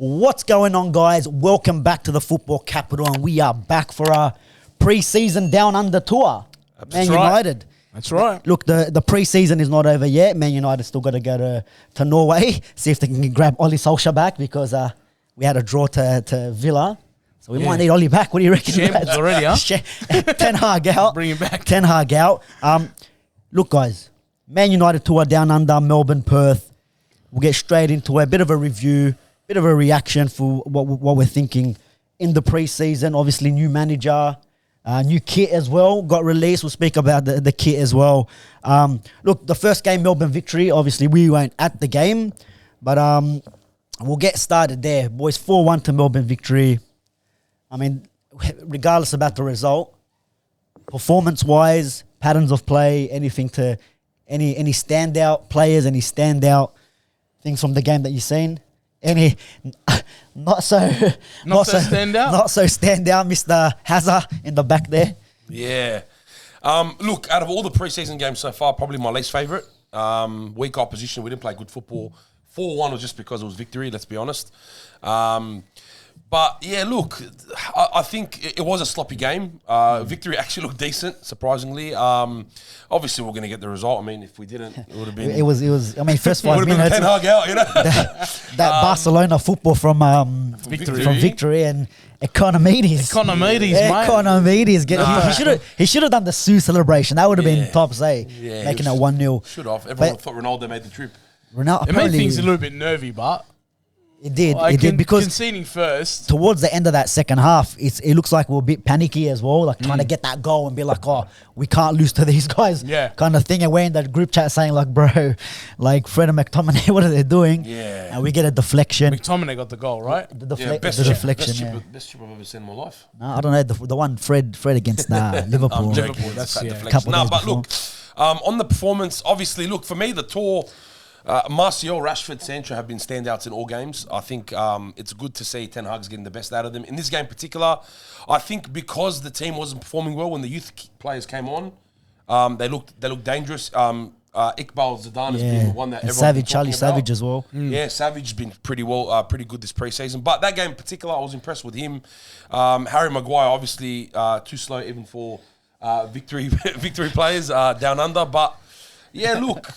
What's going on, guys? Welcome back to the Football Capital, and we are back for our pre-season Down Under tour. Man United. That's right. Look, the pre-season is not over yet. Man United still got to go to Norway, see if they can grab Ollie Solskjaer back, because we had a draw to Villa. So we might need Ollie back. What do you reckon? Shambles already, huh? Ten Hag out. Bring him back. Ten Hag out. Look, guys, Man United tour Down Under, Melbourne, Perth. We'll get straight into a bit of a review, bit of a reaction for what we're thinking in the pre-season. Obviously, new manager, new kit as well got released. We'll speak about the kit as well. Look, the first game, Melbourne victory. Obviously, we weren't at the game, but we'll get started there. Boys, 4-1 to Melbourne victory. I mean, regardless about the result, performance-wise, patterns of play, anything to any standout players, any standout things from the game that you've seen? Any not so standout, Mr. Hazard in the back there. Yeah. Look, out of all the preseason games so far, probably my least favourite. Weak opposition. We didn't play good football. 4-1 was just because it was victory, let's be honest. But, yeah, look, I think it was a sloppy game. Victory actually looked decent, surprisingly. Obviously, we're going to get the result. I mean, if we didn't, it would have been... It was. I mean, first 5 minutes... It would have been 10 hug out, you know? that Barcelona football from Victory and Economides. Mate. He should have done the Sue celebration. That would have been top, say. Yeah, making it 1-0. Should have. Everyone thought Ronaldo made the trip. It made things a little bit nervy, but... It did because conceding first towards the end of that second half, it looks like we're a bit panicky as well, like trying to get that goal and be like, oh, we can't lose to these guys, kind of thing. And we're in that group chat saying like, bro, like Fred and McTominay, what are they doing? Yeah, and we get a deflection. McTominay got the goal, right? Best deflection. Best chip I've ever seen in my life. No, I don't know the one Fred against Liverpool. Liverpool, that's that deflection. No, but look, on the performance, obviously, look for me the tour. Martial, Rashford, Sancho have been standouts in all games. I think it's good to see Ten Hag's getting the best out of them. In this game in particular, I think because the team wasn't performing well when the youth players came on, they looked dangerous. Iqbal Zidane has been the one that everyone Charlie Savage as well. Yeah, Savage has been pretty good this pre-season. But that game in particular, I was impressed with him. Harry Maguire, obviously too slow even for victory players down under. But yeah, look.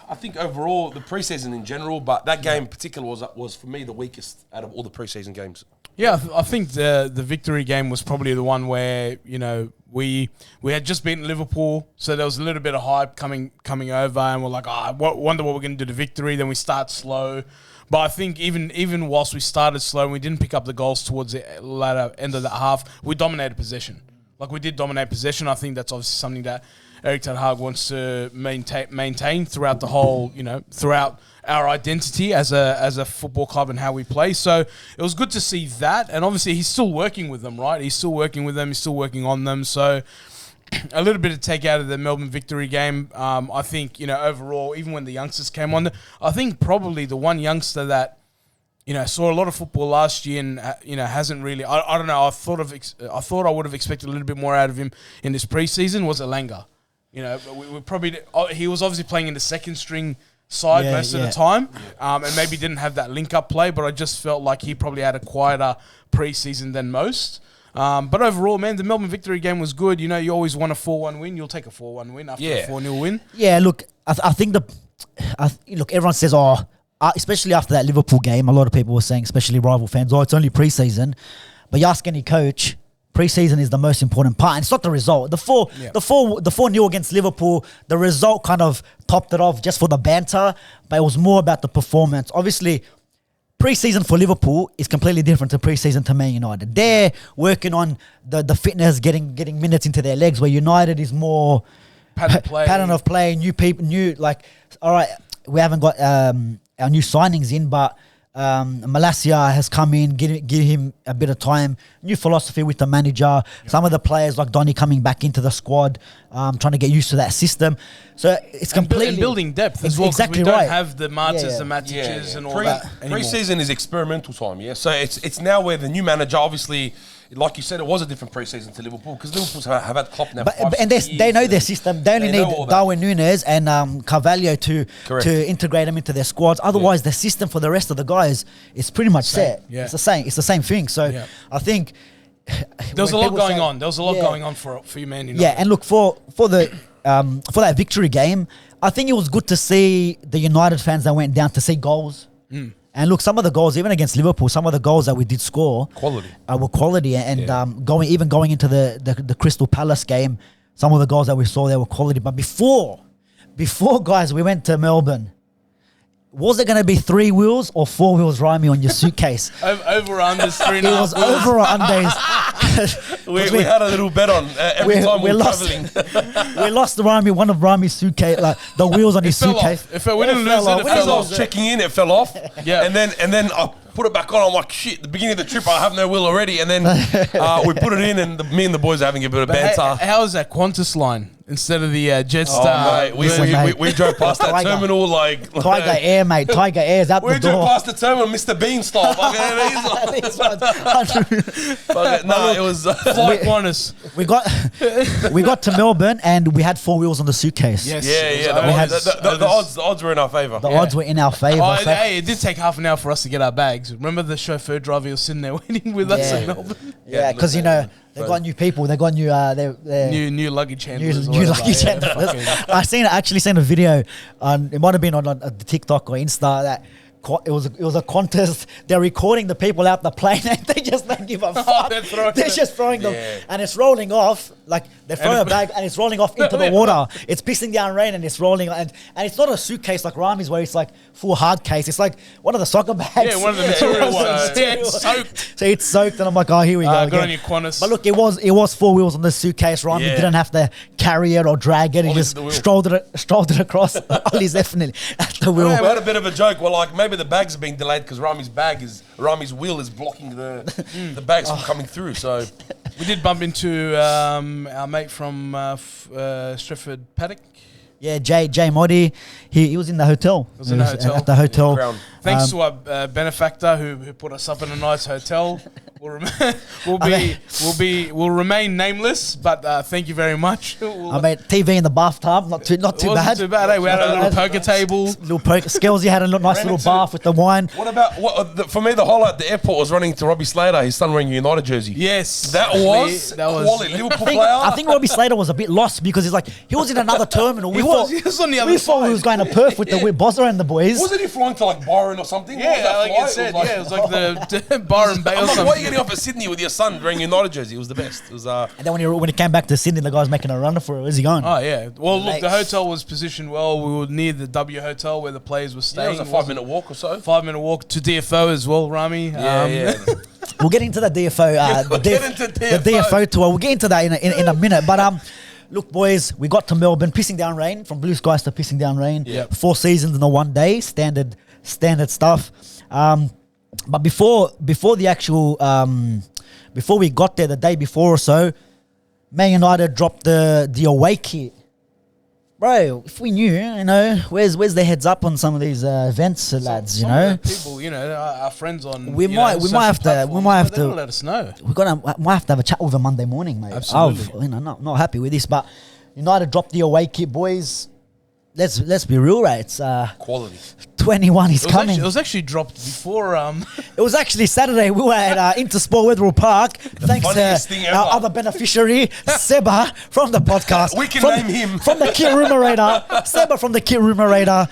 I think overall, the preseason in general, but that game in particular was for me the weakest out of all the preseason games. Yeah, I think the victory game was probably the one where, you know, we had just beaten Liverpool, so there was a little bit of hype coming over, and we're like, wonder what we're going to do to victory. Then we start slow. But I think even whilst we started slow and we didn't pick up the goals towards the latter end of that half, we dominated possession. Like, we did dominate possession. I think that's obviously something that Erik Ten Hag wants to maintain throughout the whole, you know, throughout our identity as a football club and how we play. So it was good to see that. And obviously he's still working with them, right? He's still working with them. He's still working on them. So a little bit to take out of the Melbourne victory game. I think, you know, overall, even when the youngsters came on, I think probably the one youngster that, you know, saw a lot of football last year and, you know, hasn't really... I don't know. I thought I would have expected a little bit more out of him in this preseason was Elanga. You know, we probably... He was obviously playing in the second string side most of the time, and maybe didn't have that link-up play, but I just felt like he probably had a quieter preseason than most. But overall, man, the Melbourne victory game was good. You know, you always want a 4-1 win. You'll take a 4-1 win after a 4-0 win. Yeah, look, I think everyone says, especially after that Liverpool game, a lot of people were saying, especially rival fans, it's only pre-season. But you ask any coach... Pre-season is the most important part, and it's not the result. The 4-0 against Liverpool, the result kind of topped it off just for the banter, but it was more about the performance. Obviously, pre-season for Liverpool is completely different to pre-season to Man United. They're working on the fitness, getting minutes into their legs, where United is more pattern of play, new people, all right, we haven't got our new signings in, but Malacia has come in, give him a bit of time, new philosophy with the manager, some of the players like Donny coming back into the squad, trying to get used to that system. So it's completely... And building depth as well, exactly we don't have the Martins, the Matiches and all that anymore. Pre-season is experimental time, So it's now where the new manager, obviously, like you said, it was a different pre-season to Liverpool because Liverpool have had Klopp now. And they know their system. They only need Darwin Núñez and Carvalho to integrate them into their squads. Otherwise, the system for the rest of the guys is pretty much set. Yeah. It's the same. It's the same thing. So I think there was a lot going on. There was a lot going on for you, Man United. Yeah, and look for that victory game. I think it was good to see the United fans that went down to see goals. And look, some of the goals, even against Liverpool, some of the goals that we did score were quality. And going into the Crystal Palace game, some of the goals that we saw there were quality. But before guys, we went to Melbourne. Was it going to be 3 wheels or 4 wheels, Raimi, on your suitcase? Over unders 3.5 It was over or unders. we had a little bet on every time we were traveling. We lost one of Rami's suitcase, like the wheels on his suitcase. We didn't lose it. As I was checking in, it fell off. And then I put it back on. I'm like, shit, the beginning of the trip, I have no wheel already. And then we put it in, and me and the boys are having a bit of banter. How is that Qantas line instead of the Jetstar? Mate, we drove past that terminal like Tiger Air, mate. Tiger Air's out the door. We drove past the terminal, Mr. Bean style. No, it was flight Qantas. We got to Melbourne and we had 4 wheels on the suitcase. Yes. The odds were in our favour. The odds were in our favour. Hey, it did take half an hour for us to get our bags. Remember the chauffeur driver was sitting there waiting with us in Melbourne? Yeah, because they got new people. They got new new luggage handlers. New luggage handlers. Actually seen a video on, it might have been on TikTok or Insta, that it was a contest. They're recording the people out the plane and they just don't give a fuck. They're just throwing them and it's rolling off. Like they're throwing a bag and it's rolling off into the water. It's pissing down rain and it's rolling, and it's not a suitcase like Rami's where it's like full hard case. It's like one of the soccer bags. Yeah, one of the material ones. It's soaked. So it's soaked and I'm like, oh, here we go. Got on your Qantas. But look, it was 4 wheels on the suitcase. Rami didn't have to carry it or drag it. He just strolled it across. Ollie's definitely at the wheel. We had a bit of a joke. Well, like maybe the bags are being delayed because Rami's wheel is blocking the bags from coming through. So we did bump into our mate from Stretford Paddock. Yeah, Jay Moddy. He was in the hotel. At the hotel. Thanks to our benefactor who put us up in a nice hotel. We'll remain nameless, but thank you very much. I mean, TV in the bathtub, not too bad. Wasn't too bad. We had a little poker table. Skelsy had a nice little bath with the wine. What about for me? The highlight at the airport was running to Robbie Slater, his son wearing a United jersey. Yes, that was quality. Liverpool player. I think Robbie Slater was a bit lost because he was in another terminal. He was on the other side. We thought he was going to Perth with the Bozza and the boys. Wasn't he flying to like Byron or something? Yeah, like you said. It was like the Byron Bay or something. Why are you getting off at Sydney with your son wearing a United jersey? It was the best. It was. And then when he came back to Sydney, the guy's making a run for it. Where's he going? Oh yeah. Well, look, the hotel was positioned well. We were near the W Hotel where the players were staying. It was a 5-minute walk or so. 5-minute walk to DFO as well, Rami. Yeah. We'll get into the DFO. The DFO tour. We'll get into that in a minute. But look, boys, we got to Melbourne, pissing down rain, from blue skies to pissing down rain. Yep. 4 seasons in a one day, standard stuff. But before the actual, before we got there, the day before or so, Man United dropped the away kit. Bro, if we knew, where's the heads up on some of these events, lads? People, our friends on. We might have to let us know. Might have to have a chat with them Monday morning, mate. Absolutely. Not happy with this, but United dropped the away kit, boys. Let's be real, right? It's quality. 21 is coming. It was actually dropped before. It was actually Saturday. We were at Intersport Wetherill Park. Thanks to our other beneficiary, Seba from the podcast. We can name him. From the Kit Rumerator. Seba from the Kit Rumerator.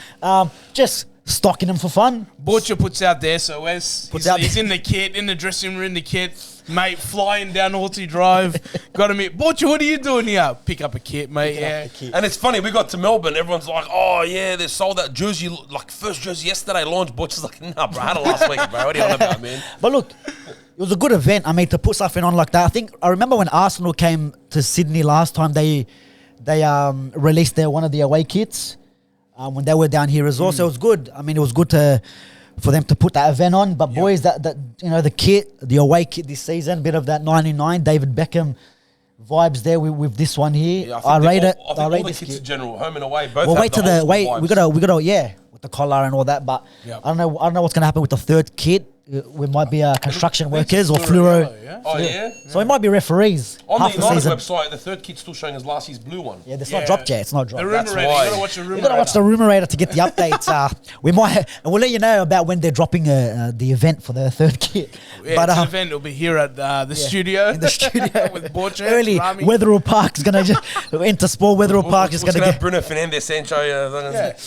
Just stocking them for fun. Butcher puts out the SOS. He's in the kit, in the dressing room in the kit. Mate, flying down Horty Drive. Got him here. Butcher, what are you doing here? Pick up a kit, mate. And it's funny, we got to Melbourne. Everyone's like, oh, yeah, they sold that jersey, like first jersey yesterday launched. Butcher's like, nah, bro, I had it last week, bro. What are you on about, man? But look, it was a good event. I mean, to put something on like that. I remember when Arsenal came to Sydney last time, they released one of the away kits when they were down here as well. So it was good. I mean, it was good for them to put that event on. But boys, that the kit, the away kit this season, bit of that 99 David Beckham vibes there with this one here. Yeah, I rate it. I think all the kits in general, home and away, both. Well, have wait till we gotta with the collar and all that. But I don't know what's gonna happen with the third kit. we might be construction workers or Blue fluoro. and yellow, yeah? Oh, yeah? So we might be referees. On half the the United season. website, the third kit's still showing as last year's blue one. Yeah, it's not dropped yet. It's not dropped. The rumor That's radar. why. You gotta watch the rumor You gotta watch the Rumerator to get the updates. We might, and we'll let you know about when they're dropping the event for the third kit. Yeah, But it's an event. It'll be here at the studio. in the studio with Borchett, early, Rami. Wetherell Park's gonna just enter sport. Wetherell Park is What's gonna gonna get. have Bruno Fernandes, Sancho,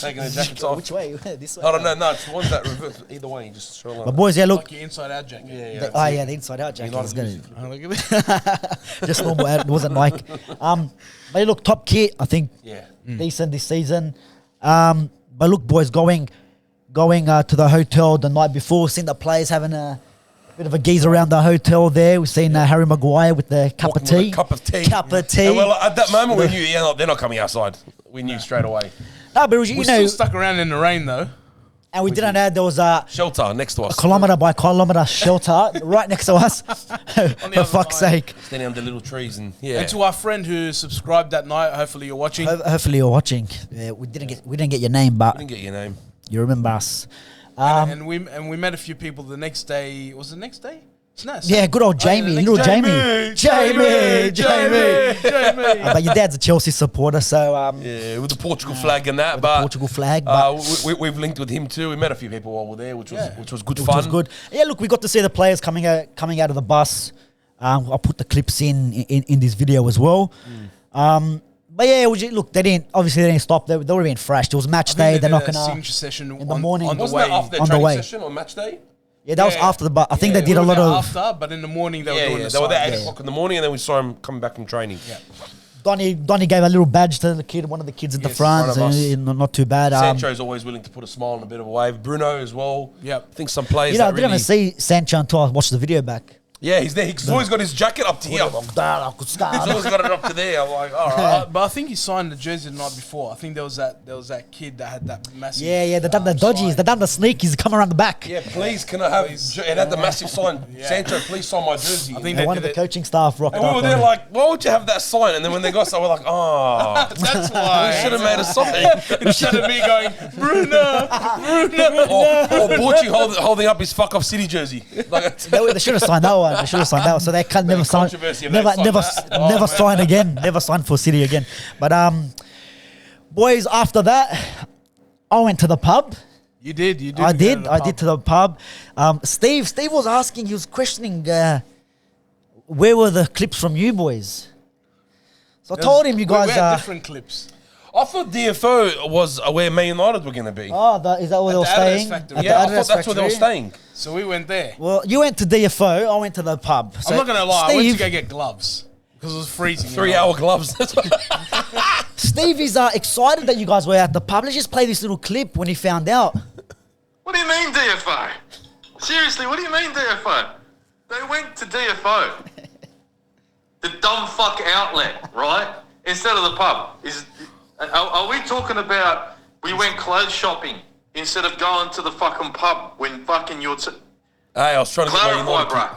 taking the jackets off. Which way? This way. I don't know. No, it's the ones that reverse. Either way, you just show But like. boys, yeah, look. Like your inside out jacket. Yeah. The inside out jacket United is gonna music. Oh, look at this. just normal. It wasn't like. But look, top kit. I think Yeah. decent this season. But look, boys, going to the hotel the night before, seeing the players having a bit of a geeze around the hotel there. We've seen Harry Maguire with the cup of Walking with tea. a cup of tea. Cup of tea. And well, at that moment, we knew they're not coming outside. We knew straight away. No, but it was, you We're know, still stuck around in the rain though. and we didn't know there was a Shelter next to us. kilometre by kilometre shelter right next to us. For other fuck's side. sake. Standing under little trees and yeah. And to our friend who subscribed that night, hopefully you're watching. Hopefully you're watching. We didn't get your name, but I didn't get your name. you remember us. and we met a few people the next day. Was it the next day? No, Yeah, good old Jamie, the next- little Jamie. Jamie. But your dad's a Chelsea supporter, so Yeah, with the Portugal flag and that, but Portugal flag, but we've linked with him too. We met a few people while we were there, which was good which fun. was good. Yeah, look, we got to see the players coming out of the bus. I'll put the clips in this video as well. But yeah, look, they didn't stop. They would have been thrashed. It was match day. They're not gonna. signature session in the morning. on the Wasn't way. that after their on the training way. session on match day? Yeah, that was Yeah. after the bus. I think they Yeah, did a we lot were there of. after, but in the morning they were doing the They were there at sign. 8 o'clock in the morning, and then we saw him coming back from training. Yeah. Donny gave a little badge to the kid, one of the kids at the Yes, front. one of us. Not too bad. Sancho's always willing to put a smile on a bit of a wave. Bruno as well. Yep. I think some players you know, I that didn't really... see Sancho until I watched the video back. Yeah, he's there. He's always got his jacket up to here. He's always got it up to there. I'm like, all right. But I think he signed the jersey the night before. I think there was that kid that had that massive. Yeah, they done the dodgies, sign. they done the sneakies, come around the back. Yeah, please, can I have... It had the massive sign. Yeah. Sancho, please sign my jersey. I think And they one of did the it. coaching staff rocked And we up. were there on it. like, why would you have that sign? And then when they got so we're like, oh, That's why. we should have made a sign. Instead of me going, Bruno. or Borchie holding up his fuck off City jersey. Like, They should have signed that one. They should have signed that one. So they can never sign. controversy of Never, that sign. never, Oh, never man. sign again. Never sign for City again. But boys, after that, I went to the pub. You did. You did. I go did. to the I pub. did to the pub. Steve was asking. He was questioning. Where were the clips from you boys? So I told him you guys. We had different clips. I thought DFO was where Man United were going to be. Is that where they were the Adidas staying? factory. At the Yeah, I Adidas thought that's where they were factory? staying. So we went there. Well, you went to DFO. I went to the pub. So I'm not gonna lie. I went to Steve, go get gloves because it was freezing. 3-hour gloves. Steve is excited that you guys were at the pub. Let's just play this little clip when he found out. What do you mean DFO? Seriously, what do you mean DFO? They went to DFO. The dumb fuck outlet, right? Instead of the pub. Are we talking about we went clothes shopping instead of going to the fucking pub when fucking you're... Hey, I was trying to get Man Clarify, United.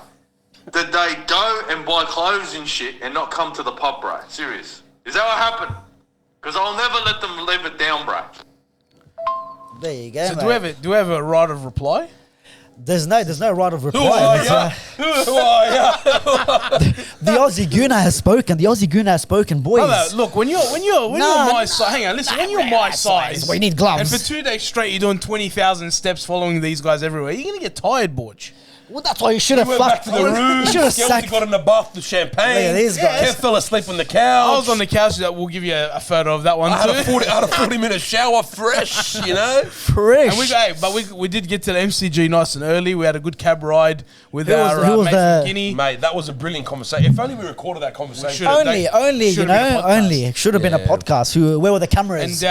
bro. Did they go and buy clothes and shit and not come to the pub, bro? Serious. Is that what happened? Because I'll never let them live it down, bro. There you go. So mate. do we have a right of reply? There's no right of Who reply. are It's, ya? Who are ya? the Aussie Gooner has spoken, boys. Brother, look, when you're my size, hang on, listen, when you're my size, we need gloves. and for 2 days straight you're doing 20,000 steps following these guys everywhere, you're gonna get tired, Borch. Well, that's why you should have We went back fucked. to the room. You should have Skelty sacked. got in the bath with champagne. Look at these guys. Kev fell asleep on the couch. I was on the couch. That we'll give you a photo of that one I too. had a 40-minute shower fresh, you know? Fresh. And we did get to the MCG nice and early. We had a good cab ride with Who was- our who was mate the- from Guinea. Mate, that was a brilliant conversation. If only we recorded that conversation. should. only, you Should've been a know, podcast. only. It should have been a Yeah. podcast. Where were the cameras? And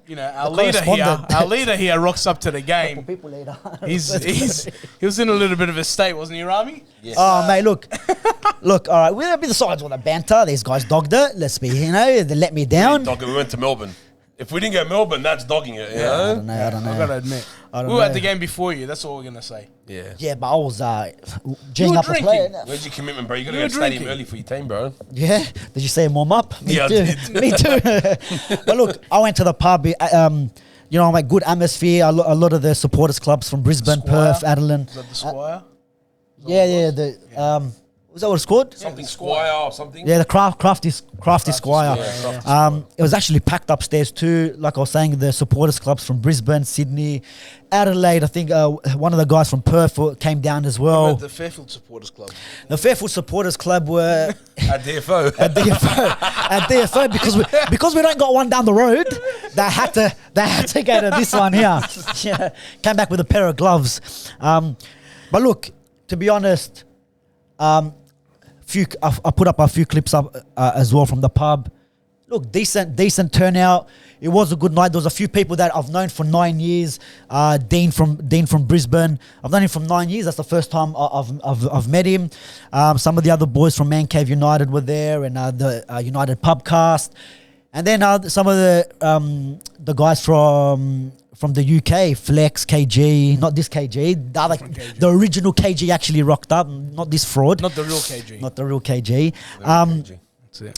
our leader here, correspondent. rocks up to the game. People later. He was in a little bit of a state, wasn't he, Rami? Yes. Oh, mate, look. All right. We'll be besides all the banter. These guys dogged it. Let's be, they let me down. We went to Melbourne. If we didn't go to Melbourne, that's dogging it, you I know? don't know. I gotta admit, I don't we were at know. the game before you. That's all we're gonna say. Yeah. Yeah, but I was You G'ing were up a player. drinking. Where's your commitment, bro? You got to You go were to the stadium drinking. early for your team, bro. Yeah? Did you say warm up? Me Yeah, I too. did. Me too. But look, I went to the pub. you know, like good atmosphere. A lot of the supporters clubs from Brisbane, Squire? Perth, Adelaide. Is that the Squire? Was that what it's called? Something Squire or something. Yeah, the crafty Squire. It was actually packed upstairs too. Like I was saying, the supporters clubs from Brisbane, Sydney, Adelaide. I think one of the guys from Perth came down as What well. about the Fairfield Supporters Club? The Fairfield Supporters Club were At DFO. at DFO because we don't got one down the road. They had to go to this one here. Yeah, came back with a pair of gloves. But look, to be honest, I put up a few clips up as well from the pub. Look, decent turnout. It was a good night. There was a few people that I've known for 9 years. Dean from Brisbane. I've known him for 9 years. That's the first time I've met him. Some of the other boys from Man Cave United were there, and the United Pubcast, and then some of the guys from the UK, Flex, KG, not this KG, the original KG actually rocked up, not this fraud. Not the real KG. Not the real KG. That's it.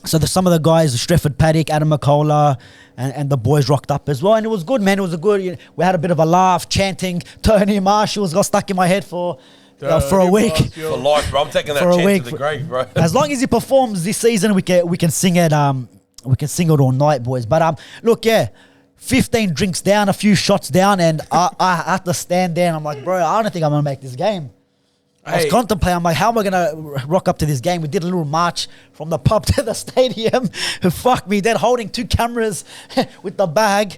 So some of the guys, Strefford Paddock, Adam McCullough, and the boys rocked up as well. And it was good, man. It was a good, we had a bit of a laugh, chanting Tony Marshall's got stuck in my head for a week. For life, bro. I'm taking that For a chance week. to the grave, bro. As long as he performs this season, we can sing it. We can sing it all night, boys. But look, 15 drinks down, a few shots down, and I had to stand there. And I'm like, bro, I don't think I'm gonna make this game. I was contemplating. I'm like, how am I gonna rock up to this game? We did a little march from the pub to the stadium. Fuck me, dead, holding 2 cameras with the bag.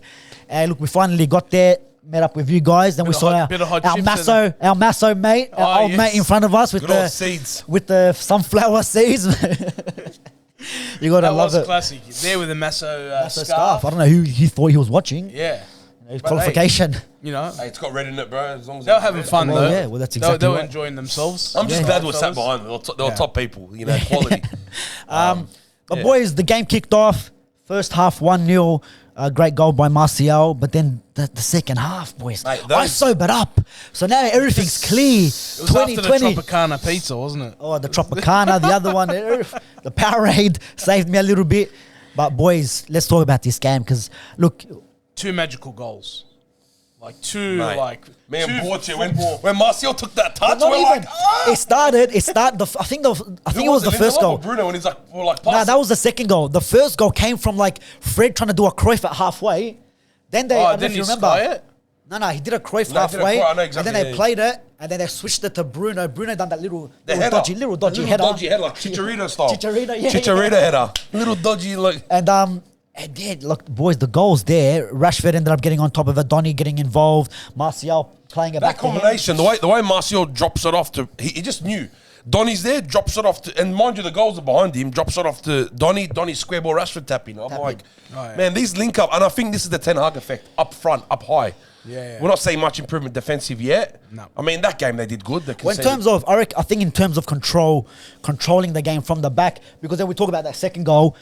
And look, we finally got there. Met up with you guys, then we saw our Masso mate, our old mate in front of us with Good old seeds. with the sunflower seeds. You gotta love it. Classic. There with the Masso Scarf. I don't know who he thought he was watching. Yeah. His qualification. You know, Hey, it's got red in it, bro. As long as they were having fun Well, though. yeah, well, that's exactly they were right. enjoying themselves. I'm just Yeah. glad we sat behind them. They were top people, you know, quality. But boys, the game kicked off. First half 1-0. Great goal by Martial. But then the second half, boys, Mate, I sobered up. So now everything's clear. It was after the Tropicana pizza, wasn't it? Oh, the Tropicana, the other one, the Powerade saved me a little bit. But boys, let's talk about this game because look, 2 magical goals. Like two, Mate, like me and two Borche, football- when Martial took that touch, not we're even. like, It started. I think it was the first goal. Bruno, when he's like, we're like, No, pass that was the second goal. The first goal came from like Fred trying to do a Cruyff at halfway. Then I don't know if you remember. It? No, he did a Cruyff No, he did a halfway, Cruyff, I know exactly, and then they yeah. played it, and then they switched it to Bruno. Bruno done that little header. dodgy header. Little dodgy header, like Chicharito style. Chicharito, yeah. Chicharito header. Little dodgy, like. And then look, boys, the goals there. Rashford ended up getting on top of it. Donny getting involved. Martial playing it That back to him. combination, the way Martial drops it off to, he just knew. Donny's there, drops it off to, and mind you, the goals are behind him, drops it off to Donny. Donny square ball, Rashford tapping. I'm like, man, these link up, and I think this is the Ten Hag effect, up front, up high. Yeah. We're not seeing much improvement defensive yet. No. I mean, that game they did good. They Well, in terms of, I think in terms of controlling the game from the back, because then we talk about that second goal,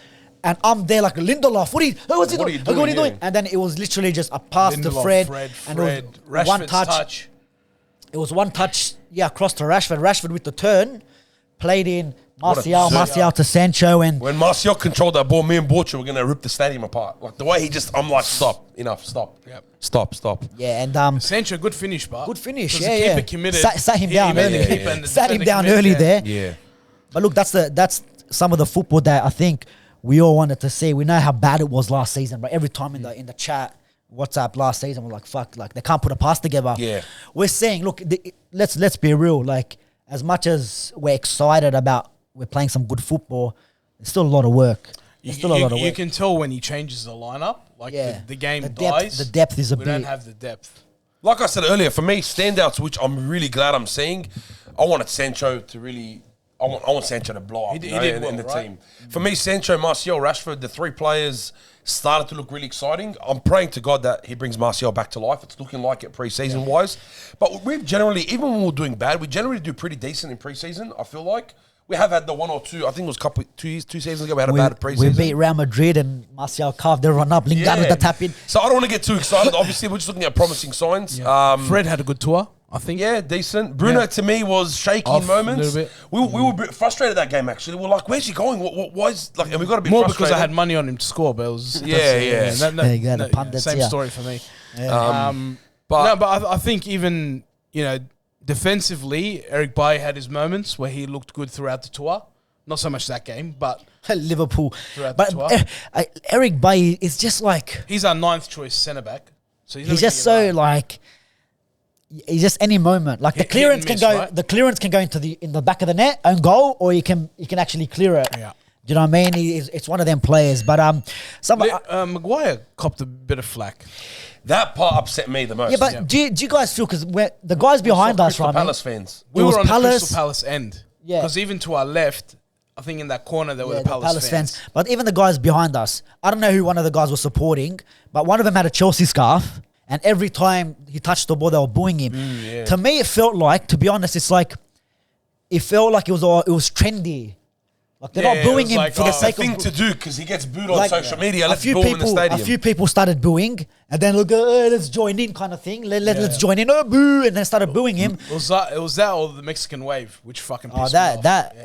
and I'm there like Lindelof. What are you doing? Yeah. And then it was literally just a pass to Lindelof, Fred, and Fred, it was one Rashford's touch. It was one touch, across to Rashford. Rashford with the turn, played in Martial to Sancho, and when Martial controlled that ball, me and Borche were going to rip the stadium apart. Like the way he just, I'm like, stop, enough, stop. Yep. Stop. yeah, and Sancho, good finish, but good finish. because Yeah, the keeper yeah. committed. Sat him down early. Sat him down early there. Yeah. But look, that's some of the football that I think we all wanted to see. We know how bad it was last season, but every time in the chat, WhatsApp last season, we're like, fuck, like they can't put a pass together. Yeah. We're saying, look, let's be real. Like, as much as we're excited about we're playing some good football, there's still a lot of work. There's still a lot of work. You can tell when he changes the lineup, like the game dies. The depth is we don't have the depth. Like I said earlier, for me, standouts, which I'm really glad I'm seeing, I wanted Sancho to really, I want Sancho to blow up He did well, in the right? team. For me, Sancho, Martial, Rashford, the 3 players started to look really exciting. I'm praying to God that he brings Martial back to life. It's looking like it pre-season wise. But we've generally, even when we're doing bad, we generally do pretty decent in pre-season, I feel like. We have had the 1 or 2, I think it was 2 seasons ago, we had a bad pre-season. We beat Real Madrid and Martial carved everyone up. Lingard with the tap in. So I don't want to get too excited. Obviously, we're just looking at promising signs. Fred had a good tour. I think. Yeah, decent. Bruno to me was shaky in moments. A little bit. We were a bit frustrated that game actually. We were like, where's he going? Why is like? And we got a bit More frustrated. because I had money on him to score, but it was Yeah. There you go, the pundits, same yeah. story for me. But I think even defensively, Eric Bailly had his moments where he looked good throughout the tour. Not so much that game, but Liverpool. Throughout But the Eric Bailly is just like... he's our 9th choice centre back. So He's just so like... He's just any moment. Like the Hit clearance and can miss, go... right? The clearance can go into in the back of the net, own goal, or you can actually clear it. Yeah. Do you know what I mean? It's one of them players. But Maguire copped a bit of flack. that part upset me the most. yeah, but do you guys feel... Because the guys behind us, Crystal right? Palace fans. We It were was on the Palace. Crystal Palace end. Yeah. Because even to our left, I think in that corner there were the Palace fans. But even the guys behind us, I don't know who one of the guys was supporting, but one of them had a Chelsea scarf, and every time he touched the ball, they were booing him. To me, it felt like, to be honest, it felt like it was trendy. Like they're not it booing was him like, for the It's a sake thing of... to do because he gets booed on Like, social media. a Let's few boo him in the people, stadium. a few people started booing, and then look, let's join in, kind of thing. Let's join in, boo, and then started booing him. It was that or the Mexican wave, which fucking pissed Oh, me off.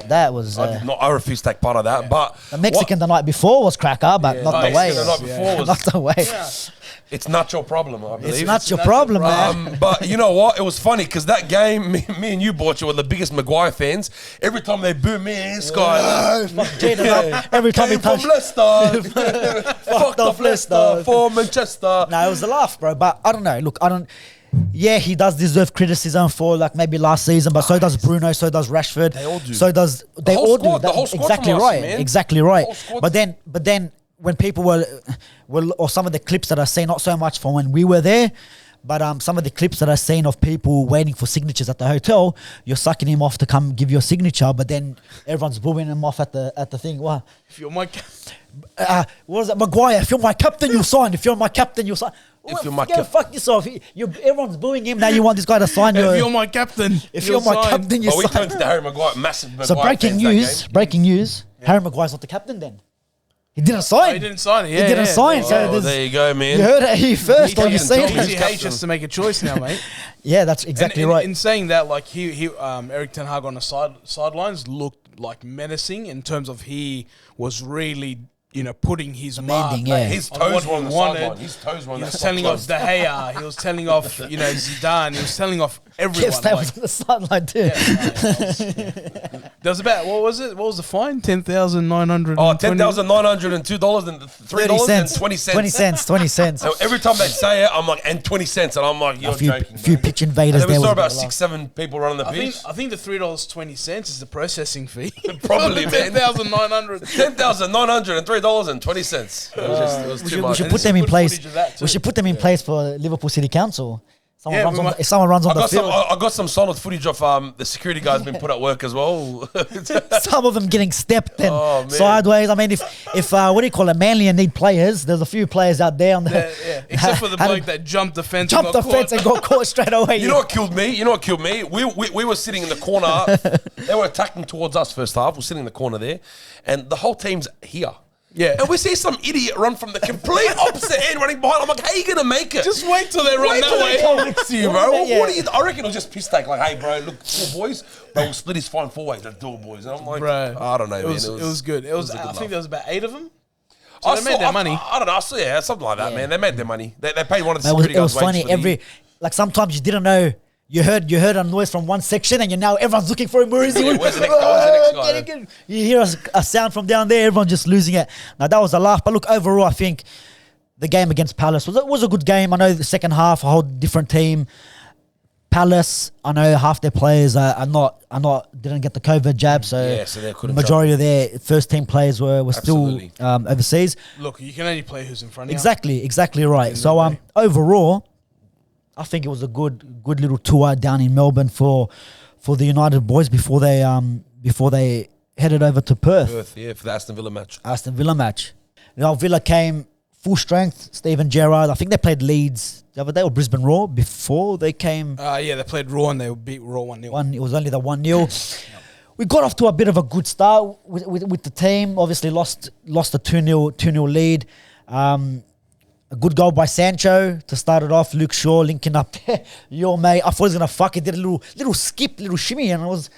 that was I refuse to take part of that. But the Mexican the night before was cracker, but not the way. Mexican the night before was- Not the way. it's not your problem, I believe. It's not your problem, man. But you know what? It was funny because that game, me and you, Borcha, were the biggest Maguire fans. Every time they boo me and this guy, Every time he came from touched... Leicester, fucked off off Leicester for Manchester. No, it was a laugh, bro. But I don't know. Look, yeah, he does deserve criticism for like maybe last season, but so does Bruno, so does Rashford. They all do. So does they whole all squad, do. the whole squad exactly from last right. year, man. Exactly right. whole squad. But then when people were or some of the clips that I see, not so much from when we were there, but some of the clips that I've seen of people waiting for signatures at the hotel, you're sucking him off to come give you a signature, but then everyone's booing him off at the thing. What? If you're my What was that? Maguire, if you're my captain, you'll sign. If you're my captain, you'll sign. If you're my Go fuck yourself. Everyone's booing him. Now you want this guy to sign you. if you're my captain, If you're my captain, you But we sign. turned to the Harry Maguire, massive Maguire So breaking fans that game. news. Harry Maguire's not the captain then. He didn't sign. He didn't sign it. He didn't sign. So Oh, there's- there you go, man. you heard it here first, or you fucking seen told me it. he's ECH has to make a choice now, mate. Yeah, that's exactly And right. In saying that, like he Eric Ten Hag on the sidelines looked like menacing in terms of he was really putting his mark. Demanding, yeah. His on toes what were on he the wanted. sideline. His toes were on He that was telling off De Gea. He was telling off Zidane. He was telling off everyone. Yes, that like, was on the sideline too. there was about what was it? What was the fine? $10,900. Oh, $10,902 and $3.20. 20 cents. 20 cents. So every time they say it, I'm like, and 20 cents. And I'm like, you're A few joking. pitch And invaders then we there. saw was about a bit of 6-7 people running the pitch. I think the $3.20 is the processing fee. Probably, man. $10,900. $10,903.20. It was too we much. should And put them some in good place. footage of that too. We should put them in place for Liverpool City Council. Yeah, we might- If someone runs on I the got some. field, I got some solid footage of the security guys being put at work as well. some of them getting stepped and Oh, man. sideways. I mean, if what do you call it? Manly need players. There's a few players out there on the Yeah, except for the had bloke that jumped the fence. jumped the and got fence caught. and got caught straight away. You know what killed me? We were sitting in the corner. They were attacking towards us first half. We're sitting in the corner there, and the whole team's here. Yeah. And we see some idiot run from the complete opposite end running behind. I'm like, how are you gonna make it? Just wait till they run Wait that till they way. come next to you, bro. Yeah. What are you? I reckon it was just piss take. Like, hey, bro, look, 4 boys, but we'll split his fine 4 ways. Let's do it, boys. And I'm like, Bro, I don't know, It man. was good. It was. a good I think laugh. there was about 8 of them. So they made their money. I don't know. I saw, yeah, something like that, man. They made their money. They paid one of the It was, security it was guys' wages funny. for the- Like sometimes you didn't know. You heard a noise from one section, and now everyone's looking for him. Where is he? Yeah, where's the next guy? Where's the next guy? Get it. You hear a sound from down there. Everyone's just losing it. Now that was a laugh. But look, overall, I think the game against Palace was a good game. I know the second half, a whole different team. Palace, I know half their players didn't get the COVID jab, so Yeah, so they couldn't majority of their first team players were Absolutely. still overseas. Look, you can only play who's in front of you. Exactly right. So overall, I think it was a good little tour down in Melbourne for the United boys before they headed over to Perth. Yeah, for the Aston Villa match. Aston Villa match. Villa came full strength. Steven Gerrard. I think they played Leeds the other day or Brisbane Roar before they came. Yeah, they played Raw and they beat Raw 1-0. It was only the 1-0. We got off to a bit of a good start with the team. Obviously lost a 2-0 lead. A good goal by Sancho to start it off. Luke Shaw linking up there. Your mate. I thought he was gonna fuck it. Did a little skip, little shimmy, and it was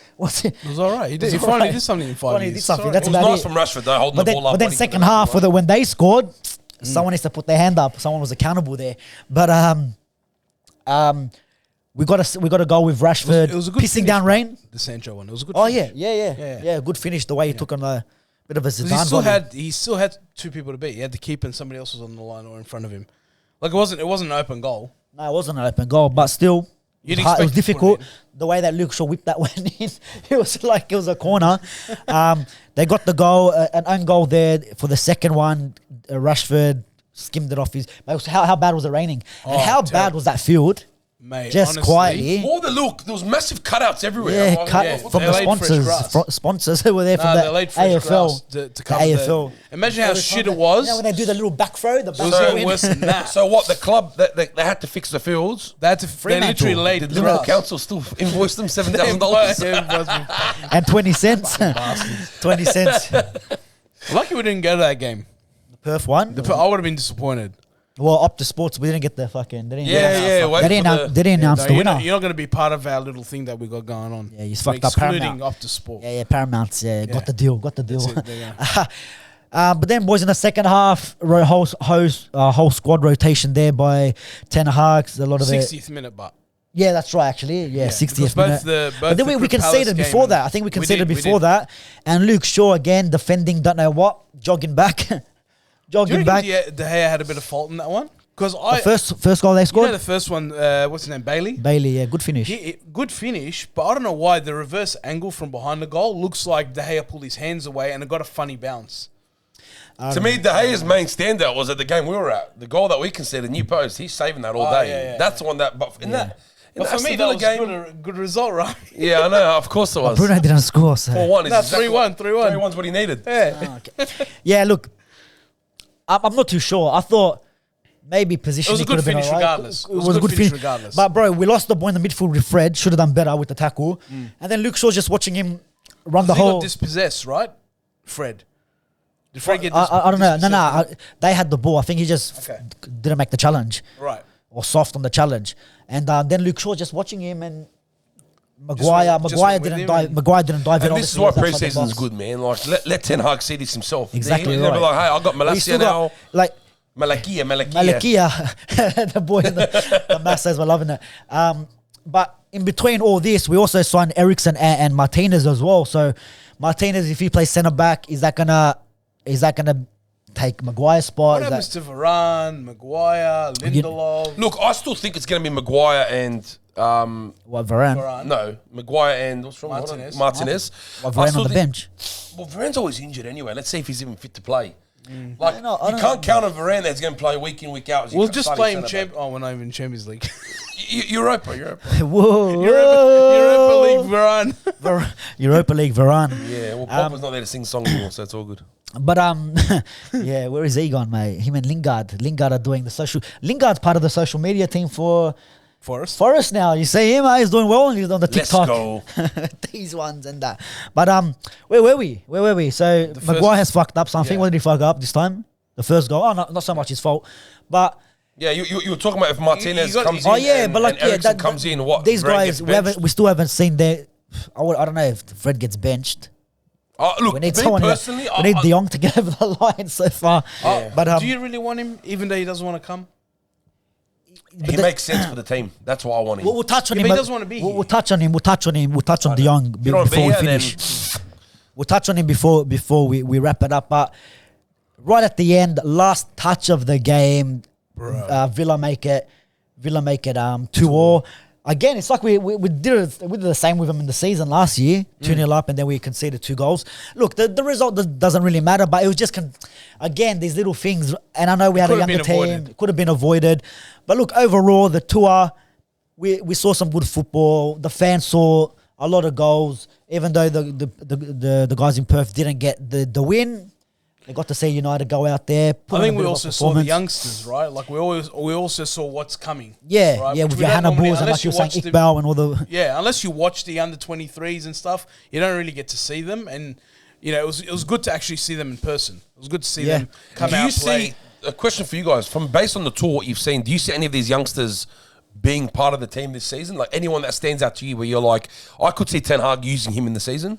all right. He finally did something in 5 years. Did something. It That's was about nice it. from Rashford though, holding the ball up. But then second half, when they scored, someone needs to put their hand up. Someone was accountable there. But we got to go with Rashford. It was a good pissing finish, down rain. The Sancho one. It was a good. Oh finish. yeah. Good finish. The way he took on a bit of a Zidane. He still had 2 people to beat. He had the keeper and somebody else was on the line or in front of him. Like it wasn't an open goal. No, it wasn't an open goal, but still, it was difficult. The way that Luke Shaw whipped that one in, it was like it was a corner. They got the goal, an own goal there for the second one. Rashford skimmed it off his. How bad was it raining? And how bad was that field? Mate, just honestly, quietly. More the look, there was massive cutouts everywhere. Yeah, from the sponsors who were there from the AFL. To cover AFL. Imagine how shit it was. You know when they do the little back throw, the back It was throw even in. worse than that. So what? The club they had to fix the fields. They literally laid Did Liverpool Council still invoice them $7,000? And 20 cents. 20 cents. Lucky we didn't go to that game. The Perth one? I would have been disappointed. Well, Optus Sports, we didn't get the fucking. They didn't Wait they didn't announce the winner. You're not going to be part of our little thing that we got going on. Yeah, you fucked up Paramount. Excluding Optus Sport. Yeah, Paramount. Yeah, got the deal. That's it, But then, boys, in the second half, whole squad rotation there by Ten Hag's. A lot of 60th minute, but. Yeah, that's right, actually. Yeah, 60th minute. But then we conceded before that. I think we conceded before that. And Luke Shaw, again, defending, don't know what, jogging back. Do you reckon De Gea had a bit of fault in that one? Because the first goal they scored? You know the first one, what's his name, Bailey? Bailey, yeah, good finish. Good finish, but I don't know why the reverse angle from behind the goal looks like De Gea pulled his hands away and it got a funny bounce. To me, De Gea's main standout was at the game we were at. The goal that we conceded, new post, he's saving that all day. Yeah, That's the one that... But for me, that was a good result, right? Yeah, I know. Of course it was. Bruno didn't score, so... 4-1 is No, exactly 3-1. 3-1's what he needed. Yeah. Okay. Yeah, look, I'm not too sure. I thought maybe positioning could have been alright. Regardless. It was a good finish regardless. But bro, we lost the ball in the midfield with Fred. Should have done better with the tackle. And then Luke Shaw's just watching him run the whole. He got dispossessed, right? Fred. Did Fred get dispossessed? I don't know. No. They had the ball. I think he just didn't make the challenge. Right. Or soft on the challenge. And then Luke Shaw just watching him and Maguire didn't dive in. And this is why pre-season is good, man. Like let Ten Hag see this himself. Exactly. He'll be like, hey, I got Malacia now. Like Malakia. The boy, the Masses were loving it. But in between all this, we also signed Eriksen and Martinez as well. So Martinez, if he plays centre back, is that gonna take Maguire's spot? What happens to Varane, Maguire, Lindelof? Look, I still think it's going to be Maguire and Varane? No, Maguire and what's wrong? Martinez. Varane on the bench. Well, Varane's always injured anyway. Let's see if he's even fit to play. Like, you can't count on Varane that's going to play week in, week out. We'll just play him we're not even Champions League. Europa. Whoa. Europa League Varane. Europa League Varane. Yeah, well, Pogba's not there to sing songs anymore, so it's all good. But yeah, where is he gone, mate? Him and Lingard are doing the social. Lingard's part of the social media team for Forest now. You see him, he's doing well, and he's on the TikTok. Let's go. These ones and that. But where were we? So Maguire has fucked up something. What did he fuck up this time? The first goal. Oh, not so much his fault, but. Yeah, you were talking about if Martinez comes in. Oh yeah, but like Eriksen comes in. What these guys we still haven't seen their. I don't know if Fred gets benched. Look, we need someone. Personally, we need Jong to get over the line so far. But do you really want him, even though he doesn't want to come? He makes sense for the team. That's why I want him. We'll touch on him. But he doesn't want to be. We'll touch on him. We'll touch on De Jong before we finish. We'll touch on him before we wrap it up. But right at the end, last touch of the game, Villa make it 2-2. Again, it's like we did the same with them in the season last year, 2-0 up, and then we conceded 2 goals. Look, the result doesn't really matter, but it was just, again, these little things, and I know we had a younger team, it could have been avoided. But look, overall, the tour, we saw some good football. The fans saw a lot of goals, even though the guys in Perth didn't get the win. They got to see United go out there. I think we also saw the youngsters, right? Like we also saw what's coming. Yeah, right? with your Hannah Bulls and like you were saying, Iqbal and all the... Yeah, unless you watch the under-23s and stuff, you don't really get to see them. And, it was good to actually see them in person. It was good to see them come out and play. a question for you guys. Based on the tour, what you've seen, do you see any of these youngsters being part of the team this season? Like anyone that stands out to you where you're like, I could see Ten Hag using him in the season?